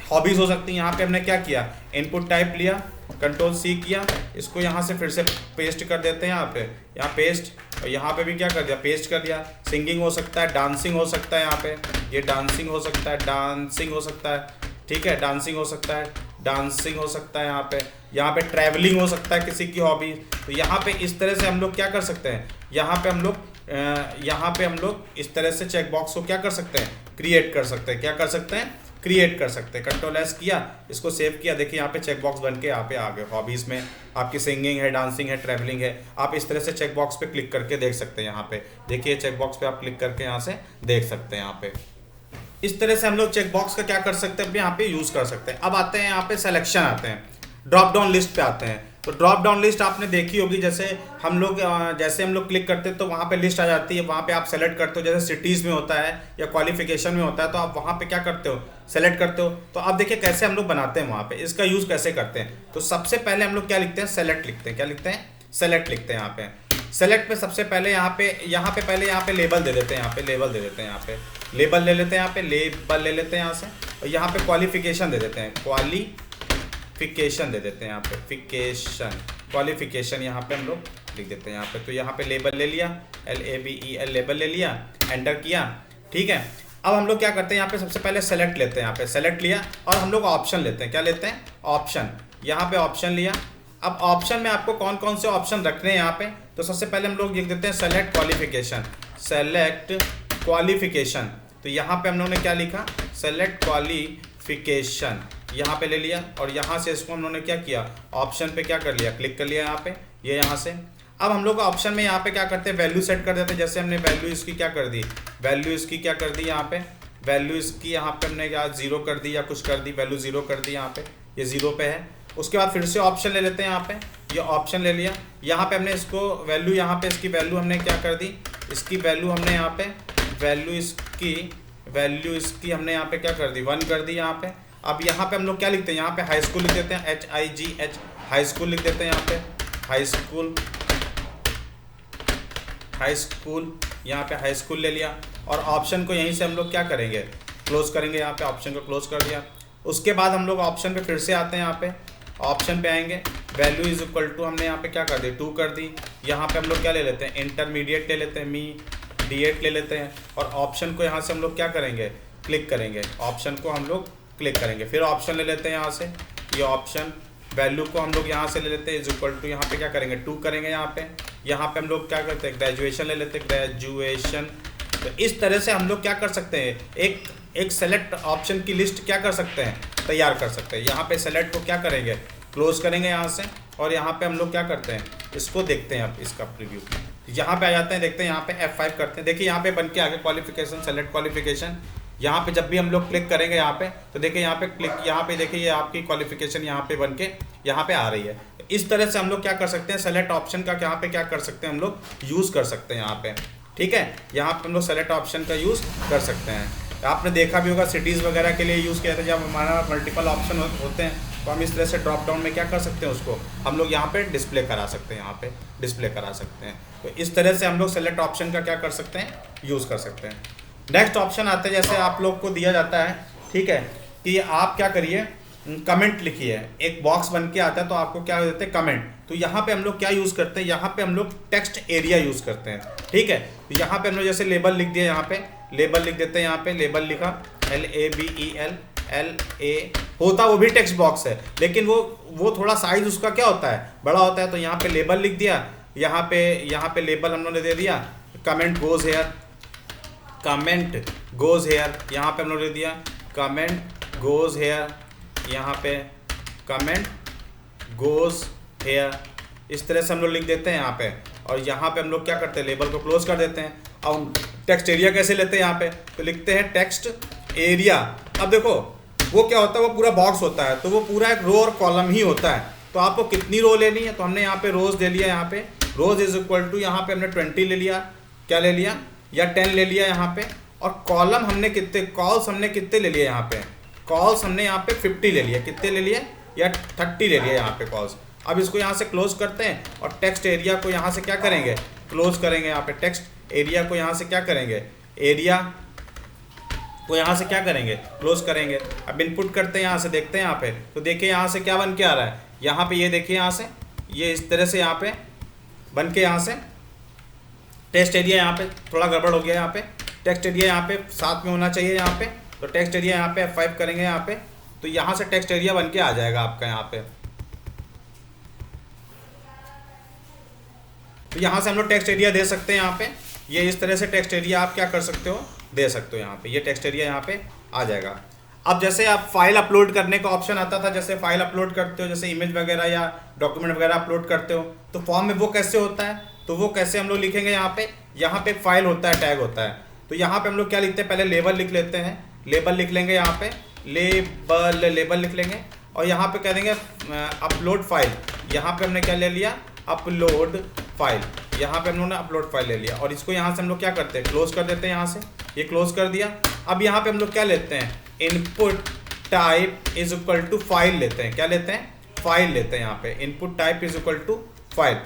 हॉबीज़ हो सकती हैं। यहाँ पे हमने क्या किया, इनपुट टाइप लिया, Ctrl+C किया, इसको यहाँ से फिर से पेस्ट कर देते हैं। यहाँ पे यहाँ पेस्ट, और यहाँ पे भी क्या कर दिया, पेस्ट कर दिया। सिंगिंग हो सकता है, डांसिंग हो सकता है। यहाँ पे ये डांसिंग हो सकता है, डांसिंग हो सकता है, ठीक है। डांसिंग हो सकता है, डांसिंग हो सकता है। यहाँ पे ट्रैवलिंग हो सकता है किसी की हॉबी। तो यहाँ पे इस तरह से हम लोग क्या कर सकते हैं, यहाँ पे हम लोग इस तरह से चेक बॉक्स को क्या कर सकते हैं, क्रिएट कर सकते हैं। क्या कर सकते हैं, क्रिएट कर सकते हैं। Ctrl+S किया, इसको सेव किया। देखिए यहाँ पे चेक बॉक्स बन के यहाँ पे आ गए। हॉबीज़ में आपकी सिंगिंग है, डांसिंग है, ट्रैवलिंग है। आप इस तरह से चेक बॉक्स पे क्लिक करके देख सकते हैं। यहाँ पे देखिए चेक बॉक्स पे आप क्लिक करके यहाँ से देख सकते हैं। यहाँ पे इस तरह से हम लोग चेक बॉक्स का क्या कर सकते हैं, यहाँ पे यूज़ कर सकते हैं। अब आते हैं यहाँ पे सिलेक्शन, आते हैं ड्रॉप डाउन लिस्ट पे आते हैं। तो ड्रॉप डाउन लिस्ट आपने देखी होगी। जैसे हम लोग क्लिक करते हैं तो वहाँ पे लिस्ट आ जाती है। वहाँ पे आप सेलेक्ट करते हो, जैसे सिटीज़ में होता है या क्वालिफिकेशन में होता है, तो आप वहाँ पे क्या करते हो, सेलेक्ट करते हो। तो आप देखिए कैसे हम लोग बनाते हैं वहाँ पे, इसका यूज़ कैसे करते हैं। तो सबसे पहले हम लोग क्या लिखते हैं, सेलेक्ट लिखते हैं। क्या लिखते हैं, सेलेक्ट लिखते हैं। यहाँ पे सेलेक्ट पे सबसे पहले यहाँ पे लेबल दे देते हैं। यहाँ पे लेबल दे देते हैं। यहाँ पे लेबल ले लेते हैं। यहाँ पे लेबल ले लेते हैं यहाँ से। और यहाँ पे क्वालिफिकेशन दे देते हैं, क्वालिफिकेशन दे देते हैं। यहाँ पे फिकेशन, क्वालिफिकेशन यहाँ पे हम लोग लिख देते हैं। यहाँ पे तो यहाँ पे लेबल ले लिया, LABEL लेबल ले लिया, एंटर किया, ठीक है। अब हम लोग क्या करते हैं, यहाँ पे सबसे पहले सेलेक्ट लेते हैं। यहाँ पे सेलेक्ट लिया और हम लोग ऑप्शन लेते हैं। क्या लेते हैं, ऑप्शन। यहाँ पे ऑप्शन लिया। अब ऑप्शन में आपको कौन कौन से ऑप्शन रखने हैं यहाँ पे, तो सबसे पहले हम लोग लिख देते हैं सेलेक्ट क्वालिफिकेशन, सेलेक्ट क्वालिफिकेशन। तो यहाँ पे हम लोगों ने क्या लिखा, सेलेक्ट क्वालिफिकेशन, यहाँ पे ले लिया। और यहाँ से इसको हम लोगों ने क्या किया, ऑप्शन पे क्या कर लिया, क्लिक कर लिया यहाँ पे, ये यहाँ से। अब हम लोग ऑप्शन में यहाँ पे क्या करते हैं, वैल्यू सेट कर देते हैं। जैसे हमने वैल्यू इसकी क्या कर दी, वैल्यू इसकी क्या कर दी, यहाँ पे वैल्यू इसकी यहाँ पे हमने क्या 0 कर दी या कुछ कर दी, वैल्यू 0 कर दी। यहाँ पे ये 0 पे है। उसके बाद फिर से ऑप्शन ले लेते हैं। यहाँ पे ये ऑप्शन ले लिया। यहाँ पे हमने इसको वैल्यू, यहाँ पे इसकी वैल्यू हमने क्या कर दी, इसकी वैल्यू हमने यहाँ पे वैल्यू इसकी हमने यहाँ पे क्या कर दी, 1 कर दी यहाँ पे। अब यहाँ पे हम लोग क्या लिखते हैं, यहाँ पे हाई स्कूल लिख देते हैं, HIGH हाई स्कूल लिख देते हैं। यहाँ पे हाई स्कूल, यहाँ पे हाई स्कूल ले लिया। और ऑप्शन को यहीं से हम लोग क्या करेंगे, क्लोज करेंगे। यहाँ पे ऑप्शन को क्लोज कर दिया। उसके बाद हम लोग ऑप्शन पे फिर से आते हैं। यहाँ पे ऑप्शन पे आएंगे, वैल्यू इज इक्वल टू हमने यहाँ पे क्या कर दी, 2 कर दी। यहाँ पे हम लोग क्या ले लेते हैं, इंटरमीडिएट ले लेते हैं, मीडिएट ले लेते हैं। और ऑप्शन को यहाँ से हम लोग क्या करेंगे, क्लिक करेंगे। ऑप्शन को हम लोग क्लिक करेंगे, फिर ऑप्शन ले लेते हैं यहाँ से। ये ऑप्शन वैल्यू को हम लोग यहाँ से ले लेते हैं, इज इक्वल टू यहाँ पे क्या करेंगे, 2 करेंगे। यहाँ पे हम लोग क्या करते हैं, ग्रेजुएशन ले लेते हैं, ग्रेजुएशन। तो इस तरह से हम लोग क्या कर सकते हैं, एक सेलेक्ट ऑप्शन की लिस्ट क्या कर सकते हैं, तैयार कर सकते हैं। यहाँ पे सेलेक्ट को क्या करेंगे, क्लोज करेंगे यहाँ से। और यहाँ पे हम लोग क्या करते हैं, इसको देखते हैं। अब इसका प्रीव्यू यहाँ पे आ जाते हैं, देखते हैं। यहाँ पे F5 करते हैं। देखिए यहाँ पे बन के आगे क्वालिफिकेशन, सेलेक्ट क्वालिफिकेशन। यहाँ पे जब भी हम लोग क्लिक करेंगे यहाँ पे, तो देखिए यहाँ पे क्लिक, यहाँ पे देखिए ये आपकी क्वालिफिकेशन यहाँ पे बन के यहाँ पे आ रही है। इस तरह से हम लोग क्या कर सकते हैं, सेलेक्ट ऑप्शन का यहाँ पे क्या कर सकते हैं, हम लोग यूज़ कर सकते हैं यहाँ पे। ठीक है, यहाँ पे हम लोग सेलेक्ट ऑप्शन का यूज़ कर सकते हैं। आपने देखा भी होगा सिटीज़ वगैरह के लिए यूज़ किया था, जब हमारा मल्टीपल ऑप्शन होते हैं तो हम इस तरह से ड्रॉप डाउन में क्या कर सकते हैं, उसको हम लोग यहाँ पे डिस्प्ले करा सकते हैं, यहाँ पे डिस्प्ले करा सकते हैं। तो इस तरह से हम लोग सेलेक्ट ऑप्शन का क्या कर सकते हैं, यूज़ कर सकते हैं। नेक्स्ट ऑप्शन आता है, जैसे आप लोग को दिया जाता है, ठीक है, कि आप क्या करिए, कमेंट लिखिए, एक बॉक्स बन के आता है तो आपको क्या देते हैं, कमेंट। तो यहाँ पे हम लोग क्या यूज़ करते हैं, यहाँ पे हम लोग टेक्स्ट एरिया यूज़ करते हैं। ठीक है, तो यहाँ पे हम लोग जैसे लेबल लिख दिया, यहाँ पे लेबल लिख देते हैं, यहाँ पे लेबल लिखा LABEL LA होता, वो भी टेक्स्ट बॉक्स है, लेकिन वो थोड़ा साइज उसका क्या होता है, बड़ा होता है। तो यहाँ पे लेबल लिख दिया, यहाँ पे लेबल हम लोगों ने दे दिया, comment goes hair, comment goes hair, यहाँ पे हम लोग दे दिया कमेंट गोज हेयर, यहाँ पे कमेंट गोज हेयर। इस तरह से हम लोग लिख देते हैं यहाँ पे, और यहाँ पे हम लोग क्या करते हैं, लेबल को क्लोज कर देते हैं। अब टेक्स्ट एरिया कैसे लेते हैं, यहाँ पे तो लिखते हैं टेक्स्ट एरिया। अब देखो वो क्या होता है, वो पूरा बॉक्स होता है, तो वो पूरा एक रो और कॉलम ही होता है। तो आपको कितनी रो लेनी है, तो हमने यहाँ पे रोज दे लिया, यहाँ पे रोज इज इक्वल टू, यहाँ पे हमने 20 ले लिया, क्या ले लिया, या 10 ले लिया यहाँ पे। और कॉलम हमने कितने, कॉल्स हमने कितने ले लिए, यहाँ पे कॉल्स हमने यहाँ पे 50 ले लिया, कितने ले लिए, या 30 ले लिया यहाँ पे कॉल्स। अब इसको यहाँ से क्लोज करते हैं, और टेक्स्ट एरिया को यहाँ से क्या करेंगे, क्लोज करेंगे। यहाँ पे टेक्स्ट एरिया को यहाँ से क्या करेंगे, एरिया को यहाँ से क्या करेंगे, क्लोज करेंगे। अब इनपुट करते हैं, यहाँ से देखते हैं यहाँ पे, तो देखिए यहाँ से क्या बन के आ रहा है, यहाँ पे ये देखिए, यहाँ से ये इस तरह से यहाँ पे बन के, यहाँ से टेक्स्ट एरिया, यहाँ पे थोड़ा गड़बड़ हो गया, यहाँ पे टेक्स्ट एरिया यहाँ पे साथ में होना चाहिए यहाँ पे। तो टेक्स्ट एरिया यहाँ पे F5 करेंगे यहाँ पे, तो यहाँ से टेक्स्ट एरिया बन के आ जाएगा आपका यहाँ पे। तो यहाँ से हम लोग टेक्स्ट एरिया दे सकते हैं यहाँ पे, ये इस तरह से टेक्स्ट एरिया आप क्या कर सकते हो, दे सकते हो यहाँ पे, ये टेक्स्ट एरिया यहाँ पे आ जाएगा। अब जैसे आप फाइल अपलोड करने का ऑप्शन आता था, जैसे फाइल अपलोड करते हो, जैसे इमेज वगैरह या डॉक्यूमेंट वगैरह अपलोड करते हो, तो फॉर्म में वो कैसे होता है, तो वो कैसे हम लोग लिखेंगे, यहाँ पे एक फाइल होता है, टैग होता है। तो यहाँ पे हम लोग क्या लिखते हैं, पहले लेबल लिख लेते हैं, लेबल लिख लेंगे, यहाँ पे लेबल लिख लेंगे, और यहाँ पे कह देंगे अपलोड फाइल। यहाँ पे हमने क्या ले लिया, अपलोड फाइल, यहाँ पे हम लोगों ने अपलोड फाइल ले लिया, और इसको यहाँ से हम लोग क्या करते हैं, क्लोज कर देते हैं, यहाँ से ये क्लोज कर दिया। अब यहाँ पे हम लोग क्या लेते हैं, input type is equal to file लेते हैं, क्या लेते हैं, फाइल लेते हैं। यहाँ पे input type is equal to file,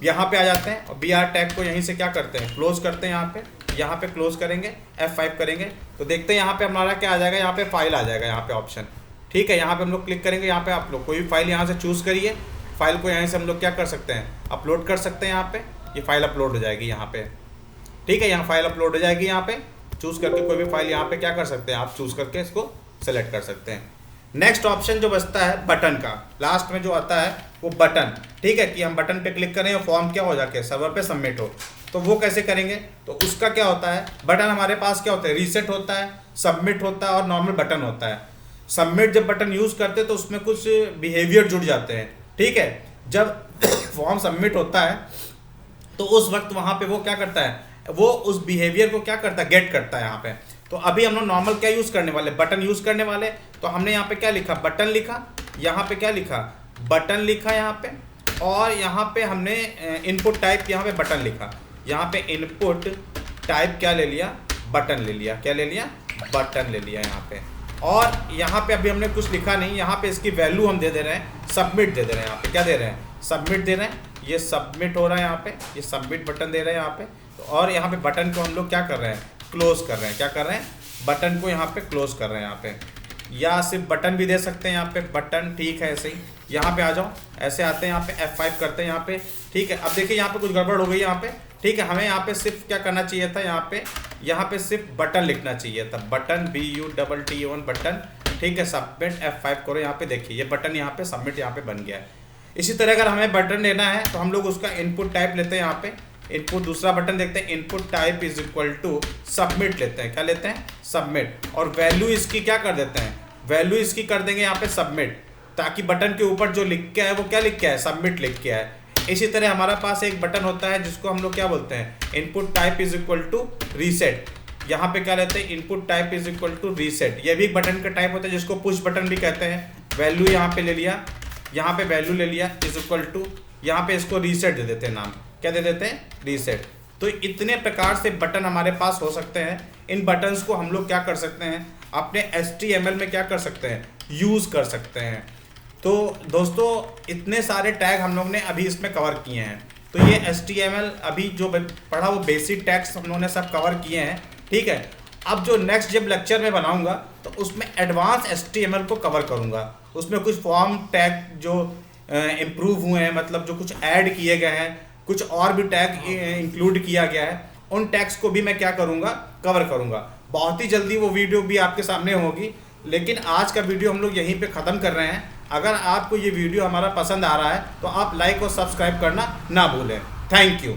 यहाँ पे आ जाते हैं, और BR टैग को यहीं से क्या करते हैं, क्लोज करते हैं। यहाँ पे क्लोज करेंगे, F5 करेंगे, तो देखते हैं यहाँ पे हमारा क्या आ जाएगा, यहाँ पे फाइल आ जाएगा, यहाँ पे ऑप्शन। ठीक है, यहाँ पे हम लोग क्लिक करेंगे, यहाँ पे आप लोग कोई भी फाइल यहाँ से चूज़ करिए, फाइल को यहाँ से हम लोग क्या कर सकते हैं, अपलोड कर सकते हैं। यहाँ पे ये फाइल अपलोड हो जाएगी यहाँ पे। ठीक है, यहाँ फाइल अपलोड हो जाएगी, यहाँ पे चूज़ करके कोई भी फाइल यहाँ पे क्या कर सकते हैं, आप चूज़ करके इसको सेलेक्ट कर सकते हैं। नेक्स्ट ऑप्शन जो बचता है बटन का, लास्ट में जो आता है वो बटन। ठीक है, कि हम बटन पे क्लिक करें और फॉर्म क्या हो जाके सर्वर पे सबमिट हो, तो वो कैसे करेंगे, तो उसका क्या होता है, बटन हमारे पास क्या होता है, रीसेट होता है, सबमिट होता है, और नॉर्मल बटन होता है। सबमिट जब बटन यूज़ करते हैं तो उसमें कुछ बिहेवियर जुड़ जाते हैं। ठीक है, जब फॉर्म सबमिट होता है तो उस वक्त वहाँ पे वो क्या करता है, वो उस बिहेवियर को क्या करता है, गेट करता है यहाँ पे। तो अभी हम लोग नॉर्मल क्या यूज़ करने वाले, बटन यूज़ करने वाले। तो हमने यहाँ पे क्या लिखा, बटन लिखा, यहाँ पे क्या लिखा, बटन लिखा यहाँ पे, और यहाँ पे हमने इनपुट टाइप यहाँ पे बटन लिखा, यहाँ पे इनपुट टाइप क्या ले लिया, बटन ले लिया, क्या ले लिया, बटन ले लिया यहाँ पे। और यहाँ पे अभी हमने कुछ लिखा नहीं, यहाँ पे इसकी वैल्यू हम दे दे रहे हैं, सबमिट दे दे रहे हैं। यहाँ पे क्या दे रहे हैं, सबमिट दे रहे हैं, ये सबमिट हो रहा है यहाँ पे, ये सबमिट बटन दे रहे हैं यहाँ पे। तो और यहाँ पे बटन को हम लोग क्या कर रहे हैं, क्लोज कर रहे हैं, क्या कर रहे हैं, बटन को यहाँ पे क्लोज कर रहे हैं यहाँ पे, या सिर्फ बटन भी दे सकते हैं यहाँ पे, बटन। ठीक है, ऐसे ही यहाँ पे आ जाओ, ऐसे आते हैं यहाँ पे F5 करते हैं यहाँ पे। ठीक है, अब देखिए यहाँ पे कुछ गड़बड़ हो गई यहाँ पे। ठीक है, हमें यहाँ पे सिर्फ क्या करना चाहिए था, यहाँ पे सिर्फ बटन लिखना चाहिए था, बटन BUTTON बटन। ठीक है, सबमिट F5 करो, यहाँ पे देखिए ये बटन यहाँ पे सबमिट यहाँ पे बन गया है। इसी तरह अगर हमें बटन लेना है तो हम लोग उसका इनपुट टाइप लेते हैं, यहाँ पे इनपुट दूसरा बटन देखते हैं, input type is equal to submit लेते हैं, क्या लेते हैं, सबमिट। और वैल्यू इसकी क्या कर देते हैं, वैल्यू इसकी कर देंगे यहाँ पे सबमिट, ताकि बटन के ऊपर जो लिख के है वो क्या लिख के है, सबमिट लिख के है। इसी तरह हमारा पास एक बटन होता है जिसको हम लोग क्या बोलते हैं, input type is equal to reset, यहाँ पे क्या रहते हैं, input type is equal to reset, ये भी एक बटन का टाइप होता है जिसको पुश बटन भी कहते हैं। वैल्यू यहाँ पे ले लिया, यहाँ पे वैल्यू ले लिया इज इक्वल टू, यहाँ पे इसको रीसेट दे देते हैं नाम, क्या दे देते हैं, रीसेट। तो इतने प्रकार से बटन हमारे पास हो सकते हैं। इन बटन्स को हम लोग क्या कर सकते हैं, अपने HTML में क्या कर सकते हैं, यूज़ कर सकते हैं। तो दोस्तों इतने सारे टैग हम लोग ने अभी इसमें कवर किए हैं। तो ये HTML अभी जो पढ़ा वो बेसिक टैग्स हम लोगों ने सब कवर किए हैं, ठीक है। अब जो नेक्स्ट जब लेक्चर में बनाऊंगा तो उसमें एडवांस HTML को कवर करूंगा। उसमें कुछ फॉर्म टैग जो इम्प्रूव हुए हैं, मतलब जो कुछ ऐड किए गए हैं, कुछ और भी टैग इंक्लूड किया गया है, उन टैग्स को भी मैं क्या करूंगा, कवर करूंगा। बहुत ही जल्दी वो वीडियो भी आपके सामने होगी, लेकिन आज का वीडियो हम लोग यहीं पे ख़त्म कर रहे हैं। अगर आपको ये वीडियो हमारा पसंद आ रहा है तो आप लाइक और सब्सक्राइब करना ना भूलें। Thank you.